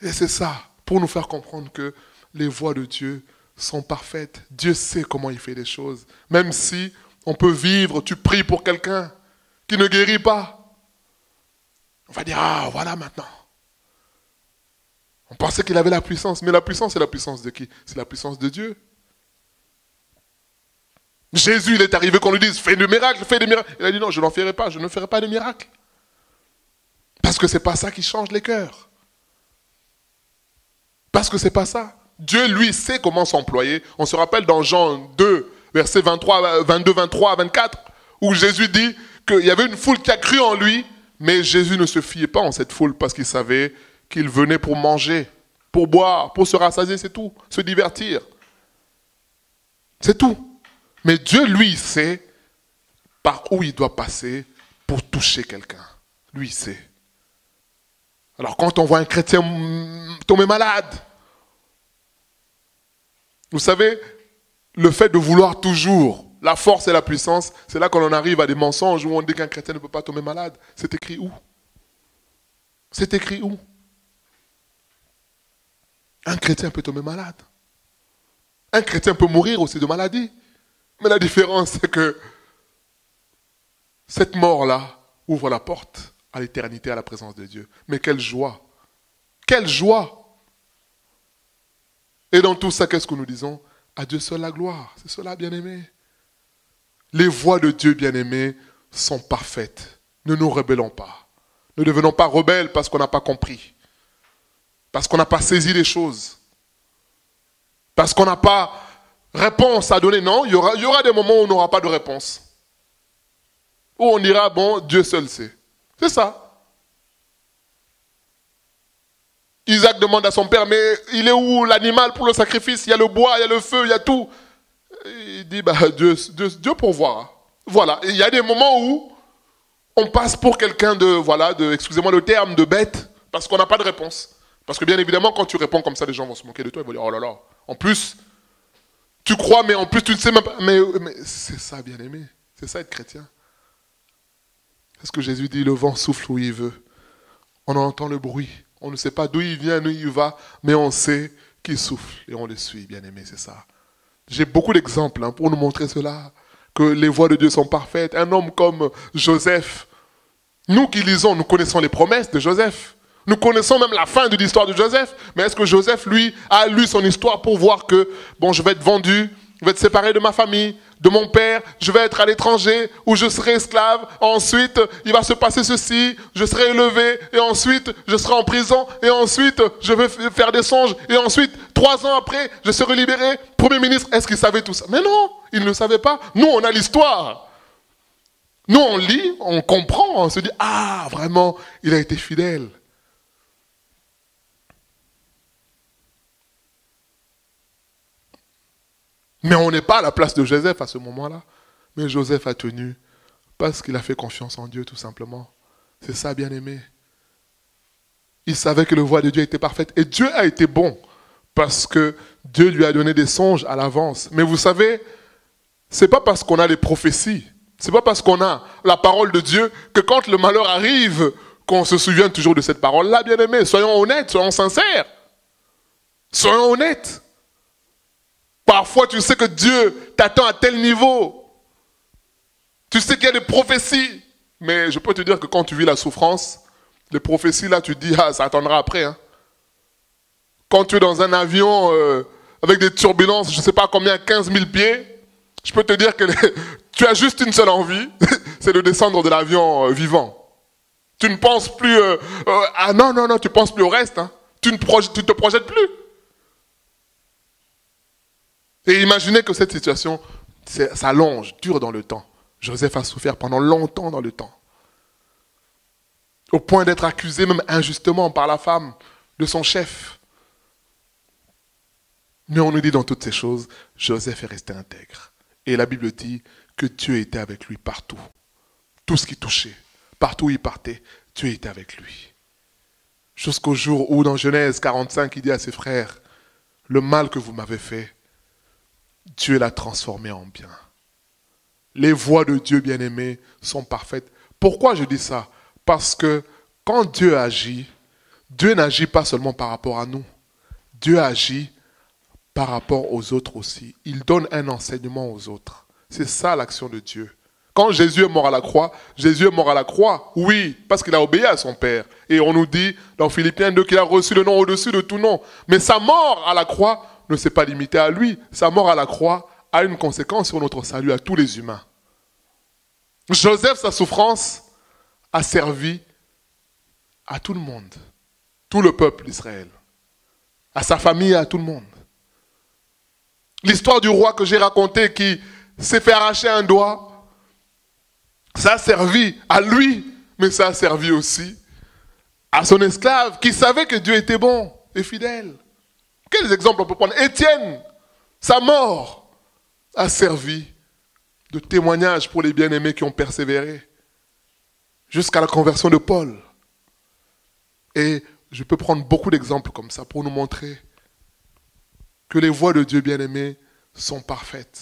Et c'est ça, pour nous faire comprendre que les voies de Dieu sont parfaites. Dieu sait comment il fait les choses. Même si on peut vivre, tu pries pour quelqu'un qui ne guérit pas. On va dire, voilà maintenant. On pensait qu'il avait la puissance, mais la puissance, c'est la puissance de qui? C'est la puissance de Dieu. Jésus, il est arrivé qu'on lui dise, fais des miracles, fais des miracles. Il a dit, non, je n'en ferai pas, je ne ferai pas de miracles. Parce que ce n'est pas ça qui change les cœurs. Parce que ce n'est pas ça. Dieu, lui, sait comment s'employer. On se rappelle dans Jean 2, versets 22, 23 à 24, où Jésus dit qu'il y avait une foule qui a cru en lui, mais Jésus ne se fiait pas en cette foule parce qu'il savait qu'il venait pour manger, pour boire, pour se rassasier, c'est tout, se divertir. C'est tout. Mais Dieu, lui, sait par où il doit passer pour toucher quelqu'un. Lui, il sait. Alors quand on voit un chrétien tomber malade, vous savez, le fait de vouloir toujours la force et la puissance, c'est là qu'on en arrive à des mensonges où on dit qu'un chrétien ne peut pas tomber malade. C'est écrit où? C'est écrit où? Un chrétien peut tomber malade. Un chrétien peut mourir aussi de maladie. Mais la différence, c'est que cette mort-là ouvre la porte à l'éternité, à la présence de Dieu. Mais quelle joie! Quelle joie! Et dans tout ça, qu'est-ce que nous disons? À Dieu seul la gloire. C'est cela, bien-aimés. Les voies de Dieu, bien-aimés, sont parfaites. Ne nous rebellons pas. Ne devenons pas rebelles parce qu'on n'a pas compris. Parce qu'on n'a pas saisi les choses. Parce qu'on n'a pas réponse à donner. Non, il y aura des moments où on n'aura pas de réponse. Où on dira, bon, Dieu seul sait. C'est ça. Isaac demande à son père, mais il est où l'animal pour le sacrifice? Il y a le bois, il y a le feu, il y a tout. Il dit, Dieu pourvoira. Voilà. Et il y a des moments où on passe pour quelqu'un excusez-moi le terme, de bête, parce qu'on n'a pas de réponse. Parce que bien évidemment, quand tu réponds comme ça, les gens vont se moquer de toi, ils vont dire, oh là là, en plus, tu crois, mais en plus, tu ne sais même pas. Mais c'est ça, bien-aimé. C'est ça, être chrétien. C'est ce que Jésus dit, le vent souffle où il veut. On entend le bruit. On ne sait pas d'où il vient, d'où il va, mais on sait qu'il souffle et on le suit, bien-aimé, c'est ça. J'ai beaucoup d'exemples pour nous montrer cela, que les voies de Dieu sont parfaites. Un homme comme Joseph, nous qui lisons, nous connaissons les promesses de Joseph. Nous connaissons même la fin de l'histoire de Joseph. Mais est-ce que Joseph, lui, a lu son histoire pour voir que, bon, je vais être vendu, je vais être séparé de ma famille, de mon père, je vais être à l'étranger, où je serai esclave, ensuite, il va se passer ceci, je serai élevé, et ensuite, je serai en prison, et ensuite, je vais faire des songes, et ensuite, 3 ans après, je serai libéré, Premier ministre. Est-ce qu'il savait tout ça? Mais non, il ne le savait pas. Nous, on a l'histoire. Nous, on lit, on comprend, on se dit, ah, vraiment, il a été fidèle. Mais on n'est pas à la place de Joseph à ce moment-là. Mais Joseph a tenu parce qu'il a fait confiance en Dieu, tout simplement. C'est ça, bien-aimé. Il savait que la voie de Dieu était parfaite. Et Dieu a été bon parce que Dieu lui a donné des songes à l'avance. Mais vous savez, c'est pas parce qu'on a les prophéties, c'est pas parce qu'on a la parole de Dieu que quand le malheur arrive, qu'on se souvient toujours de cette parole-là, bien-aimé. Soyons honnêtes, soyons sincères. Soyons honnêtes. Parfois, tu sais que Dieu t'attend à tel niveau. Tu sais qu'il y a des prophéties. Mais je peux te dire que quand tu vis la souffrance, les prophéties, là, tu te dis, ah, ça attendra après. Hein. Quand tu es dans un avion avec des turbulences, je ne sais pas combien, 15 000 pieds, je peux te dire que tu as juste une seule envie, c'est de descendre de l'avion vivant. Tu ne penses plus, ah non, tu ne penses plus au reste. Hein. Tu ne te projettes plus. Et imaginez que cette situation s'allonge, dure dans le temps. Joseph a souffert pendant longtemps dans le temps. Au point d'être accusé même injustement par la femme de son chef. Mais on nous dit dans toutes ces choses, Joseph est resté intègre. Et la Bible dit que Dieu était avec lui partout. Tout ce qui touchait, partout où il partait, Dieu était avec lui. Jusqu'au jour où dans Genèse 45, il dit à ses frères, le mal que vous m'avez fait, Dieu l'a transformé en bien. Les voies de Dieu, bien-aimés, sont parfaites. Pourquoi je dis ça? Parce que quand Dieu agit, Dieu n'agit pas seulement par rapport à nous. Dieu agit par rapport aux autres aussi. Il donne un enseignement aux autres. C'est ça l'action de Dieu. Quand Jésus est mort à la croix, oui, parce qu'il a obéi à son Père. Et on nous dit dans Philippiens 2 qu'il a reçu le nom au-dessus de tout nom. Mais sa mort à la croix ne s'est pas limitée à lui. Sa mort à la croix a une conséquence sur notre salut à tous les humains. Joseph, sa souffrance, a servi à tout le monde, tout le peuple d'Israël, à sa famille et à tout le monde. L'histoire du roi que j'ai raconté qui s'est fait arracher un doigt, ça a servi à lui, mais ça a servi aussi à son esclave qui savait que Dieu était bon et fidèle. Quels exemples on peut prendre? Étienne, sa mort a servi de témoignage pour les bien-aimés qui ont persévéré jusqu'à la conversion de Paul. Et je peux prendre beaucoup d'exemples comme ça pour nous montrer que les voies de Dieu bien-aimés sont parfaites.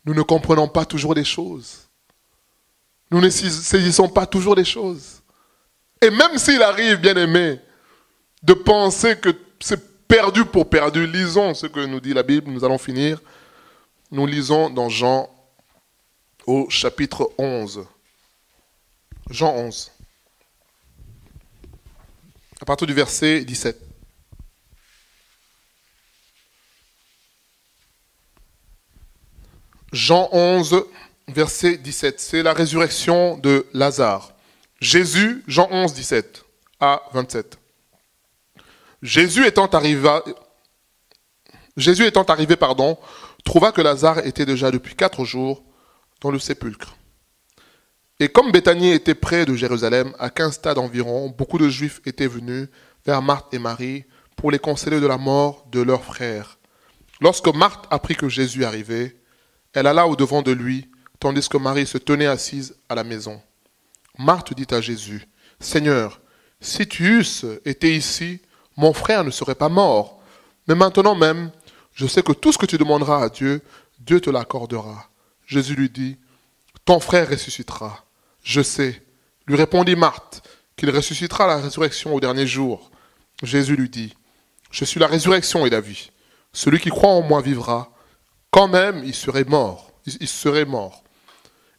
Nous ne comprenons pas toujours les choses. Nous ne saisissons pas toujours les choses. Et même s'il arrive, bien-aimés, de penser que c'est perdu pour perdu, lisons ce que nous dit la Bible, nous allons finir. Nous lisons dans Jean au chapitre 11. Jean 11. À partir du verset 17. Jean 11, verset 17. C'est la résurrection de Lazare. Jésus, Jean 11, 17 à 27. Jésus étant arrivé, trouva que Lazare était déjà depuis 4 jours dans le sépulcre. Et comme Béthanie était près de Jérusalem, à 15 stades environ, beaucoup de Juifs étaient venus vers Marthe et Marie pour les consoler de la mort de leur frère. Lorsque Marthe apprit que Jésus arrivait, elle alla au-devant de lui, tandis que Marie se tenait assise à la maison. Marthe dit à Jésus, « Seigneur, si tu eusses été ici, mon frère ne serait pas mort. Mais maintenant même, je sais que tout ce que tu demanderas à Dieu, Dieu te l'accordera. » Jésus lui dit, « Ton frère ressuscitera. » « Je sais, lui répondit Marthe, qu'il ressuscitera à la résurrection au dernier jour. Jésus lui dit, « Je suis la résurrection et la vie. Celui qui croit en moi vivra, quand même il serait mort.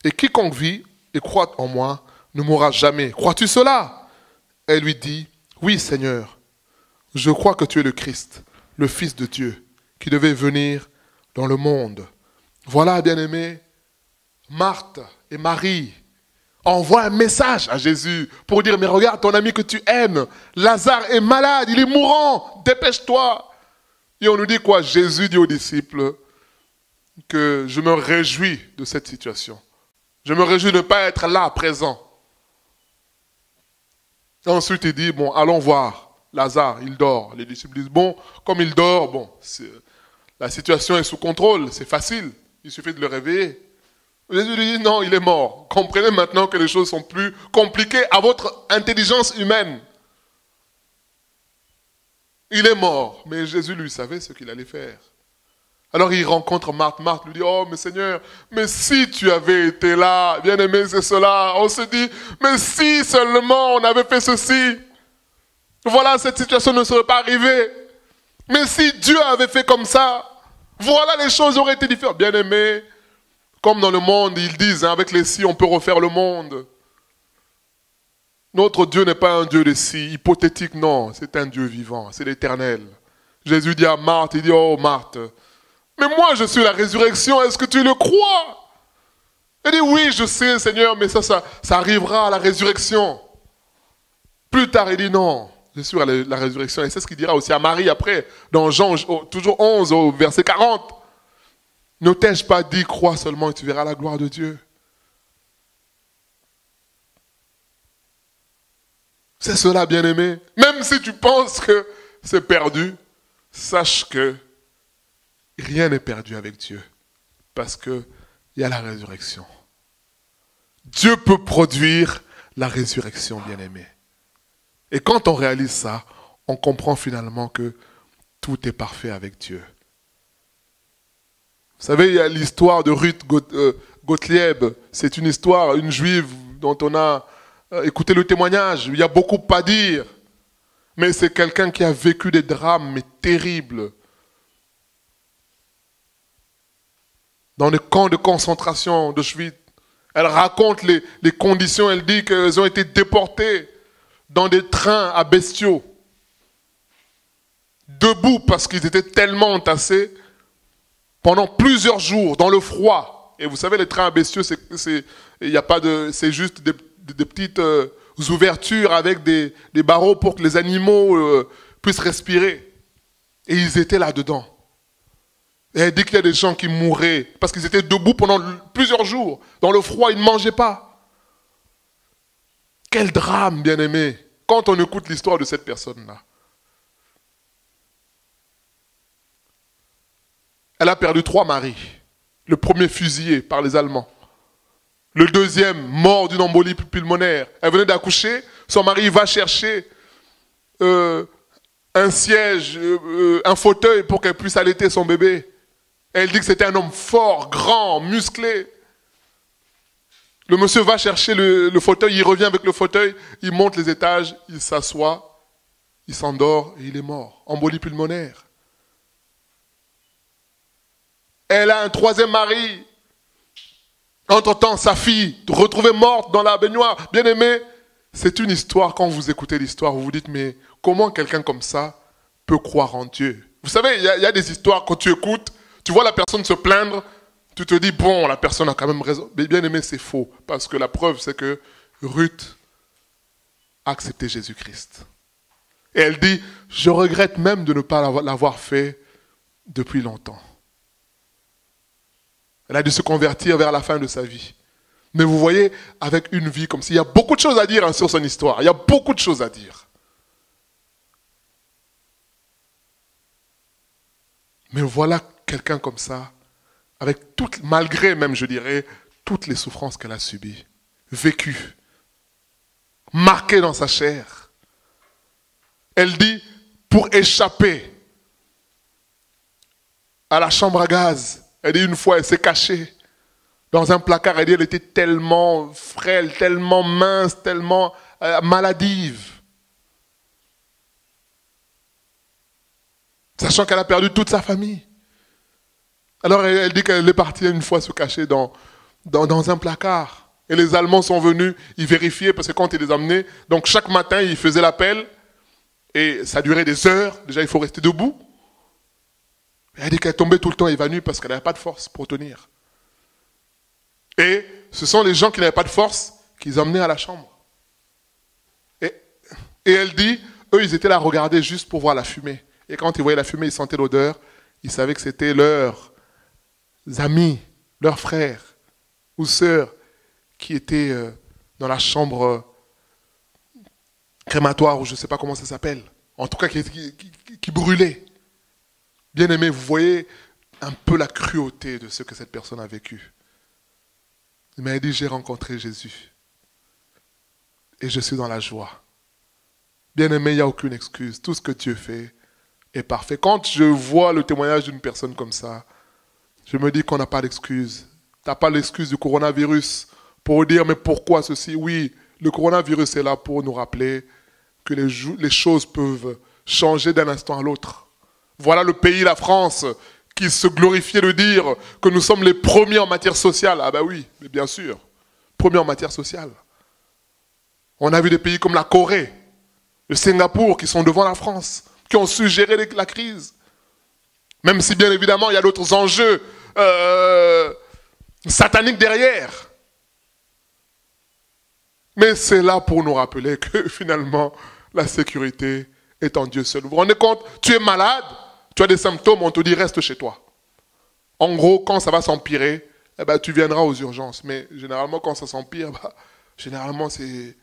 Et quiconque vit et croit en moi ne mourra jamais. Crois-tu cela ?» Elle lui dit, « Oui, Seigneur, je crois que tu es le Christ, le Fils de Dieu, qui devait venir dans le monde. » Voilà, bien-aimés, Marthe et Marie envoient un message à Jésus pour dire, « Mais regarde ton ami que tu aimes, Lazare est malade, il est mourant, dépêche-toi. » Et on nous dit quoi? Jésus dit aux disciples que je me réjouis de cette situation. Je me réjouis de ne pas être là, présent. Et ensuite il dit, bon, allons voir Lazare, il dort. Les disciples disent, bon, comme il dort, bon, La situation est sous contrôle, c'est facile. Il suffit de le réveiller. Jésus lui dit non, il est mort. Comprenez maintenant que les choses sont plus compliquées à votre intelligence humaine. Il est mort, mais Jésus lui savait ce qu'il allait faire. Alors il rencontre Marthe. Marthe lui dit, oh mais Seigneur, mais si tu avais été là, bien aimé, c'est cela. On se dit, mais si seulement on avait fait ceci, voilà, cette situation ne serait pas arrivée. Mais si Dieu avait fait comme ça, voilà, les choses auraient été différentes. Bien aimé, comme dans le monde, ils disent, avec les si, on peut refaire le monde. Notre Dieu n'est pas un Dieu de si, hypothétique, non, c'est un Dieu vivant, c'est l'Éternel. Jésus dit à Marthe, il dit, oh Marthe, mais moi je suis la résurrection, est-ce que tu le crois? Elle dit, oui, je sais Seigneur, mais ça arrivera à la résurrection. Plus tard, il dit, non, je suis à la résurrection. Et c'est ce qu'il dira aussi à Marie après, dans Jean, toujours 11, au verset 40. Ne t'ai-je pas dit, crois seulement et tu verras la gloire de Dieu. C'est cela, bien-aimé. Même si tu penses que c'est perdu, sache que rien n'est perdu avec Dieu. Parce qu'il y a la résurrection. Dieu peut produire la résurrection, bien-aimé. Et quand on réalise ça, on comprend finalement que tout est parfait avec Dieu. Vous savez, il y a l'histoire de Ruth Gottlieb. C'est une histoire, une juive dont on a écouté le témoignage. Il y a beaucoup à dire. Mais c'est quelqu'un qui a vécu des drames mais terribles. Dans les camps de concentration d'Auschwitz. Elle raconte les conditions. Elle dit qu'elles ont été déportées dans des trains à bestiaux. Debout parce qu'ils étaient tellement entassés pendant plusieurs jours dans le froid. Et vous savez, les trains à bestiaux, c'est juste des petites ouvertures avec des barreaux pour que les animaux puissent respirer. Et ils étaient là-dedans. Et elle dit qu'il y a des gens qui mouraient parce qu'ils étaient debout pendant plusieurs jours. Dans le froid, ils ne mangeaient pas. Quel drame, bien-aimé, quand on écoute l'histoire de cette personne-là. Elle a perdu 3 maris. Le premier fusillé par les Allemands. Le deuxième mort d'une embolie pulmonaire. Elle venait d'accoucher, son mari va chercher un siège, un fauteuil pour qu'elle puisse allaiter son bébé. Elle dit que c'était un homme fort, grand, musclé. Le monsieur va chercher le fauteuil, il revient avec le fauteuil, il monte les étages, il s'assoit, il s'endort et il est mort. Embolie pulmonaire. Elle a un 3e mari. Entre-temps, sa fille, retrouvée morte dans la baignoire. Bien aimé, c'est une histoire, quand vous écoutez l'histoire, vous vous dites, mais comment quelqu'un comme ça peut croire en Dieu? Vous savez, il y a des histoires, quand tu écoutes, tu vois la personne se plaindre, tu te dis, bon, la personne a quand même raison. Mais bien aimé, c'est faux. Parce que la preuve, c'est que Ruth a accepté Jésus-Christ. Et elle dit, je regrette même de ne pas l'avoir fait depuis longtemps. Elle a dû se convertir vers la fin de sa vie. Mais vous voyez, avec une vie comme ça, il y a beaucoup de choses à dire sur son histoire. Il y a beaucoup de choses à dire. Mais voilà quelqu'un comme ça, avec malgré même, je dirais, toutes les souffrances qu'elle a subies, vécues, marquées dans sa chair. Elle dit, pour échapper à la chambre à gaz, elle dit une fois, elle s'est cachée dans un placard. Elle dit, elle était tellement frêle, tellement mince, tellement maladive. Sachant qu'elle a perdu toute sa famille. Alors elle dit qu'elle est partie une fois se cacher dans un placard. Et les Allemands sont venus, ils vérifiaient, parce que quand ils les emmenaient, donc chaque matin, ils faisaient l'appel. Et ça durait des heures. Déjà, il faut rester debout. Elle dit qu'elle tombait tout le temps évanouie parce qu'elle n'avait pas de force pour tenir. Et ce sont les gens qui n'avaient pas de force qu'ils emmenaient à la chambre. Et elle dit, eux, ils étaient là à regarder juste pour voir la fumée. Et quand ils voyaient la fumée, ils sentaient l'odeur. Ils savaient que c'était leurs amis, leurs frères ou sœurs qui étaient dans la chambre crématoire, ou je ne sais pas comment ça s'appelle. En tout cas, qui brûlaient. Bien-aimés, vous voyez un peu la cruauté de ce que cette personne a vécu. Il m'a dit, j'ai rencontré Jésus. Et je suis dans la joie. Bien-aimé, il n'y a aucune excuse. Tout ce que Dieu fait est parfait. Quand je vois le témoignage d'une personne comme ça, je me dis qu'on n'a pas d'excuse. Tu n'as pas l'excuse du coronavirus pour dire, mais pourquoi ceci? Oui, le coronavirus est là pour nous rappeler que les choses peuvent changer d'un instant à l'autre. Voilà le pays, la France, qui se glorifiait de dire que nous sommes les premiers en matière sociale. Ah ben oui, mais bien sûr, premiers en matière sociale. On a vu des pays comme la Corée, le Singapour, qui sont devant la France, qui ont su gérer la crise. Même si bien évidemment, il y a d'autres enjeux sataniques derrière. Mais c'est là pour nous rappeler que finalement, la sécurité est en Dieu seul. Vous vous rendez compte? Tu es malade, tu as des symptômes, on te dit reste chez toi. En gros, quand ça va s'empirer, eh ben, tu viendras aux urgences. Mais généralement, quand ça s'empire, généralement, c'est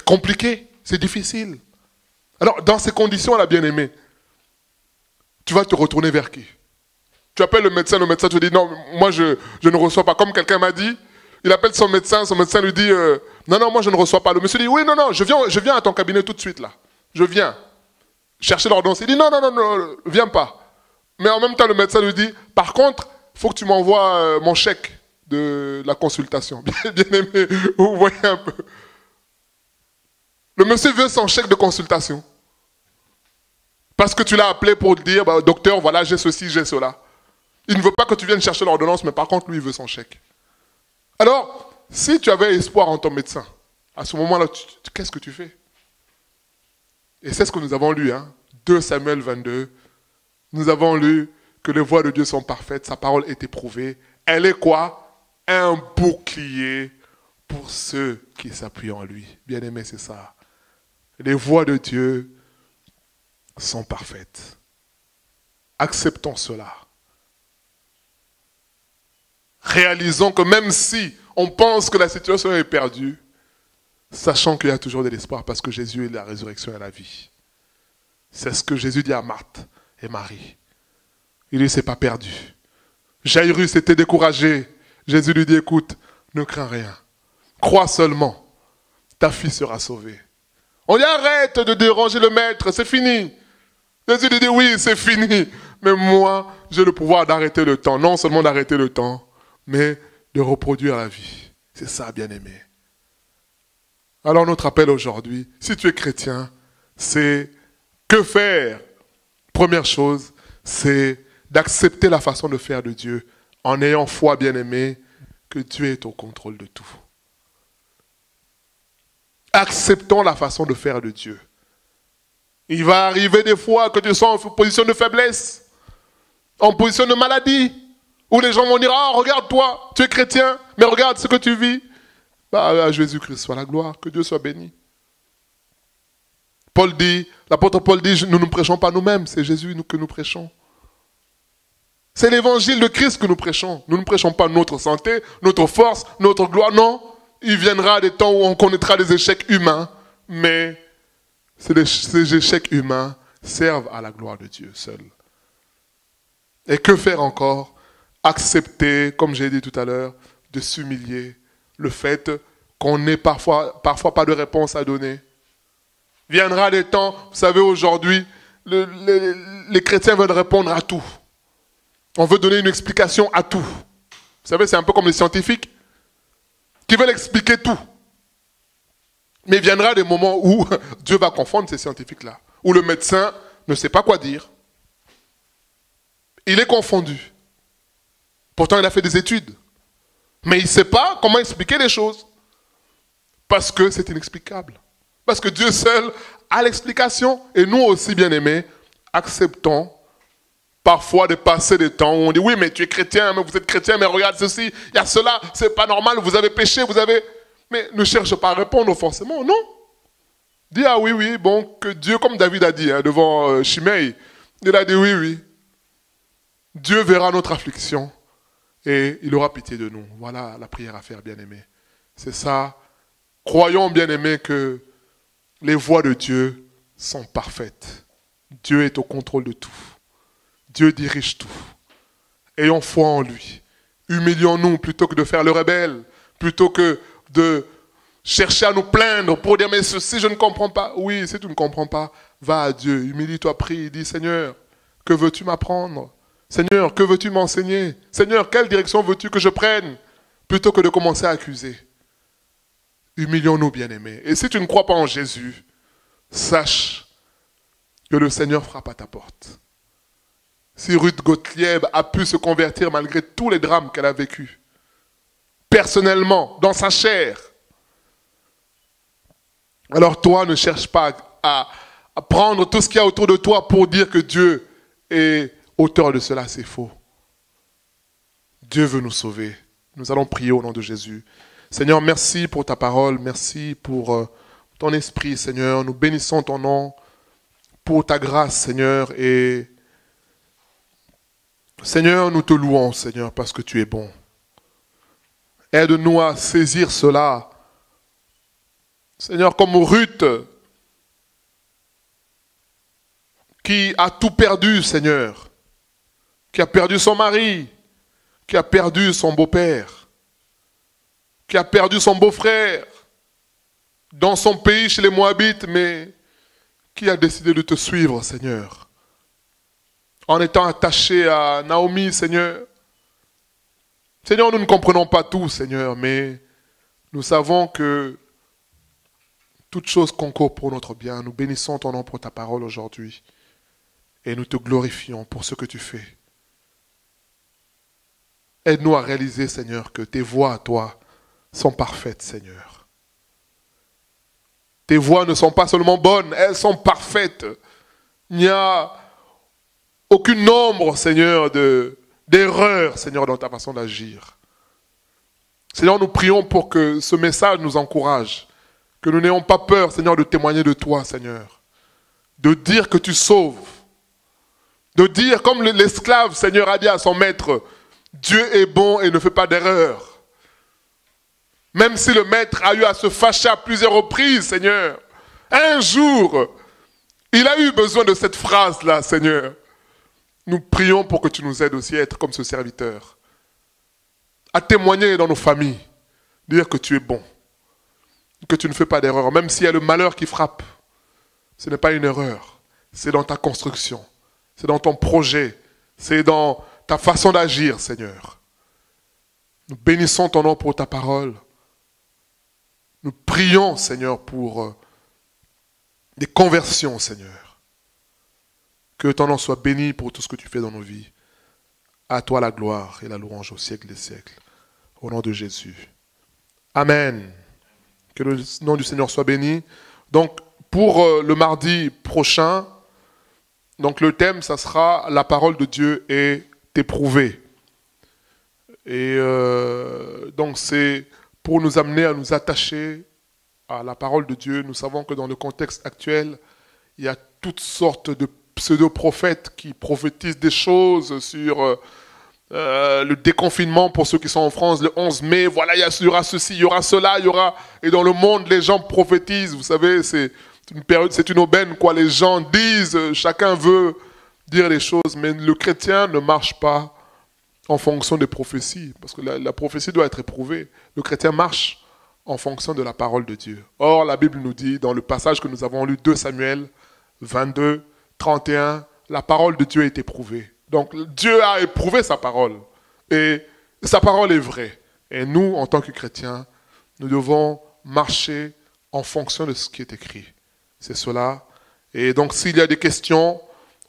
compliqué, c'est difficile. Alors, dans ces conditions-là, bien-aimé, tu vas te retourner vers qui? Tu appelles le médecin te dit non, moi je ne reçois pas. Comme quelqu'un m'a dit, il appelle son médecin lui dit non, moi je ne reçois pas. Le monsieur dit oui, non, je viens à ton cabinet tout de suite là. Je viens chercher l'ordonnance. Il dit non, viens pas. Mais en même temps, le médecin lui dit par contre, il faut que tu m'envoies mon chèque de la consultation. Bien aimé, vous voyez un peu. Le monsieur veut son chèque de consultation. Parce que tu l'as appelé pour dire docteur, voilà, j'ai ceci, j'ai cela. Il ne veut pas que tu viennes chercher l'ordonnance, mais par contre, lui, il veut son chèque. Alors, si tu avais espoir en ton médecin, à ce moment-là, qu'est-ce que tu fais? Et c'est ce que nous avons lu, 2 Samuel 22. Nous avons lu que les voies de Dieu sont parfaites, sa parole est éprouvée. Elle est quoi? Un bouclier pour ceux qui s'appuient en lui. Bien-aimé, c'est ça. Les voies de Dieu sont parfaites. Acceptons cela. Réalisons que même si on pense que la situation est perdue, sachant qu'il y a toujours de l'espoir parce que Jésus est la résurrection et la vie. C'est ce que Jésus dit à Marthe et Marie. Il dit, c'est pas perdu. Jairus était découragé. Jésus lui dit, écoute, ne crains rien. Crois seulement. Ta fille sera sauvée. On dit, arrête de déranger le maître, c'est fini. Jésus lui dit, oui, c'est fini. Mais moi, j'ai le pouvoir d'arrêter le temps. Non seulement d'arrêter le temps, mais de reproduire la vie. C'est ça, bien-aimé. Alors notre appel aujourd'hui, si tu es chrétien, c'est que faire? Première chose, c'est d'accepter la façon de faire de Dieu en ayant foi, bien-aimé, que Dieu est au contrôle de tout. Acceptons la façon de faire de Dieu. Il va arriver des fois que tu sois en position de faiblesse, en position de maladie, où les gens vont dire, ah, regarde-toi, tu es chrétien, mais regarde ce que tu vis. À Jésus-Christ soit la gloire, que Dieu soit béni. Paul dit, l'apôtre Paul dit, nous ne prêchons pas nous-mêmes, c'est Jésus que nous prêchons. C'est l'évangile de Christ que nous prêchons. Nous ne prêchons pas notre santé, notre force, notre gloire, non. Il viendra des temps où on connaîtra des échecs humains, mais ces échecs humains servent à la gloire de Dieu seul. Et que faire encore? Accepter, comme j'ai dit tout à l'heure, de s'humilier. Le fait qu'on n'ait parfois pas de réponse à donner. Viendra des temps, vous savez, aujourd'hui, les chrétiens veulent répondre à tout. On veut donner une explication à tout. Vous savez, c'est un peu comme les scientifiques qui veulent expliquer tout. Mais il viendra des moments où Dieu va confondre ces scientifiques-là, où le médecin ne sait pas quoi dire. Il est confondu. Pourtant, il a fait des études. Mais il ne sait pas comment expliquer les choses. Parce que c'est inexplicable. Parce que Dieu seul a l'explication. Et nous aussi, bien-aimés, acceptons parfois de passer des temps où on dit, oui, mais tu es chrétien, mais vous êtes chrétien, mais regarde ceci, il y a cela, c'est pas normal, vous avez péché, vous avez... Mais ne cherche pas à répondre forcément, non. Dis, ah oui, bon, que Dieu, comme David a dit devant Shimei, il a dit, oui. Dieu verra notre affliction et il aura pitié de nous. Voilà la prière à faire, bien-aimés. C'est ça. Croyons, bien-aimés, que les voies de Dieu sont parfaites. Dieu est au contrôle de tout. Dieu dirige tout. Ayons foi en lui. Humilions-nous plutôt que de faire le rebelle, plutôt que de chercher à nous plaindre pour dire mais ceci je ne comprends pas. Oui, si tu ne comprends pas, va à Dieu, humilie-toi, prie, dis Seigneur, que veux-tu m'apprendre? Seigneur, que veux-tu m'enseigner? Seigneur, quelle direction veux-tu que je prenne? Plutôt que de commencer à accuser. Humilions-nous, bien-aimés. Et si tu ne crois pas en Jésus, sache que le Seigneur frappe à ta porte. Si Ruth Gottlieb a pu se convertir malgré tous les drames qu'elle a vécus, personnellement, dans sa chair, alors toi, ne cherche pas à prendre tout ce qu'il y a autour de toi pour dire que Dieu est auteur de cela, c'est faux. Dieu veut nous sauver. Nous allons prier au nom de Jésus. Seigneur, merci pour ta parole, merci pour ton esprit, Seigneur. Nous bénissons ton nom pour ta grâce, Seigneur. Et Seigneur, nous te louons, Seigneur, parce que tu es bon. Aide-nous à saisir cela. Seigneur, comme Ruth, qui a tout perdu, Seigneur, qui a perdu son mari, qui a perdu son beau-père, qui a perdu son beau-frère dans son pays chez les Moabites, mais qui a décidé de te suivre, Seigneur, en étant attaché à Naomi, Seigneur. Seigneur, nous ne comprenons pas tout, Seigneur, mais nous savons que toute chose concourt pour notre bien. Nous bénissons ton nom pour ta parole aujourd'hui et nous te glorifions pour ce que tu fais. Aide-nous à réaliser, Seigneur, que tes voies à toi sont parfaites, Seigneur. Tes voies ne sont pas seulement bonnes, elles sont parfaites. Il n'y a aucune ombre, Seigneur, d'erreur, Seigneur, dans ta façon d'agir. Seigneur, nous prions pour que ce message nous encourage, que nous n'ayons pas peur, Seigneur, de témoigner de toi, Seigneur. De dire que tu sauves. De dire, comme l'esclave, Seigneur, a dit à son maître, Dieu est bon et ne fait pas d'erreur. Même si le maître a eu à se fâcher à plusieurs reprises, Seigneur, un jour, il a eu besoin de cette phrase-là, Seigneur. Nous prions pour que tu nous aides aussi à être comme ce serviteur. À témoigner dans nos familles, dire que tu es bon, que tu ne fais pas d'erreur, même s'il y a le malheur qui frappe. Ce n'est pas une erreur, c'est dans ta construction, c'est dans ton projet, c'est dans ta façon d'agir, Seigneur. Nous bénissons ton nom pour ta parole. Nous prions, Seigneur, pour des conversions, Seigneur. Que ton nom soit béni pour tout ce que tu fais dans nos vies. À toi la gloire et la louange au siècle des siècles. Au nom de Jésus. Amen. Que le nom du Seigneur soit béni. Donc, pour le mardi prochain, donc le thème, ça sera « La parole de Dieu est éprouvée ». Et donc, c'est pour nous amener à nous attacher à la parole de Dieu. Nous savons que dans le contexte actuel, il y a toutes sortes de pseudo-prophètes qui prophétisent des choses sur le déconfinement pour ceux qui sont en France le 11 mai. Voilà, il y aura ceci, il y aura cela, il y aura... Et dans le monde, les gens prophétisent. Vous savez, c'est une période, c'est une aubaine, quoi. Les gens disent, chacun veut dire les choses, mais le chrétien ne marche pas en fonction des prophéties, parce que la prophétie doit être éprouvée. Le chrétien marche en fonction de la parole de Dieu. Or, la Bible nous dit, dans le passage que nous avons lu, 2 Samuel 22, 31, la parole de Dieu est éprouvée. Donc, Dieu a éprouvé sa parole. Et sa parole est vraie. Et nous, en tant que chrétiens, nous devons marcher en fonction de ce qui est écrit. C'est cela. Et donc, s'il y a des questions,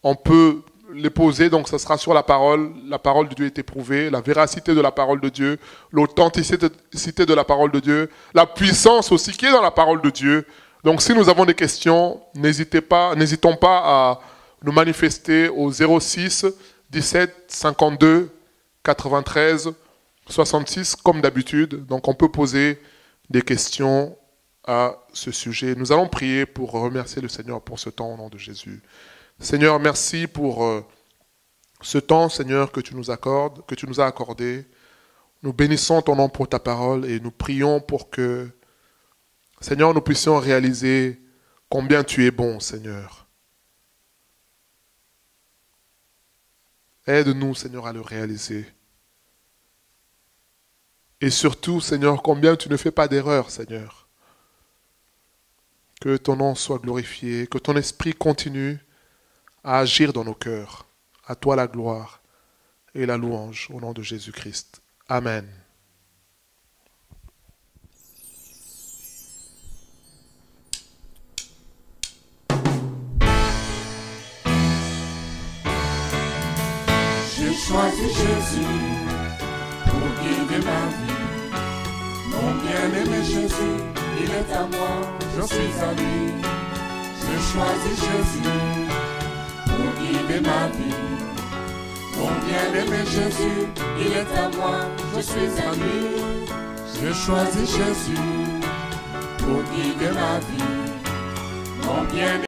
on peut les poser. Donc, ça sera sur la parole. La parole de Dieu est éprouvée. La véracité de la parole de Dieu. L'authenticité de la parole de Dieu. La puissance aussi qui est dans la parole de Dieu. Donc, si nous avons des questions, n'hésitons pas à nous manifester au 06 17 52 93 66 comme d'habitude. Donc, on peut poser des questions à ce sujet. Nous allons prier pour remercier le Seigneur pour ce temps au nom de Jésus. Seigneur, merci pour ce temps, Seigneur, que tu nous accordes, que tu nous as accordé. Nous bénissons ton nom pour ta parole et nous prions pour que, Seigneur, nous puissions réaliser combien tu es bon, Seigneur. Aide-nous, Seigneur, à le réaliser. Et surtout, Seigneur, combien tu ne fais pas d'erreur, Seigneur. Que ton nom soit glorifié, que ton esprit continue à agir dans nos cœurs. À toi la gloire et la louange au nom de Jésus-Christ. Amen. J'ai choisi Jésus pour guider ma vie. Mon bien-aimé Jésus, il est à moi, je suis à lui. J'ai choisi Jésus pour guider ma vie. Mon bien-aimé Jésus, il est à moi, je suis à lui. J'ai choisi Jésus pour guider ma vie. Mon bien-aimé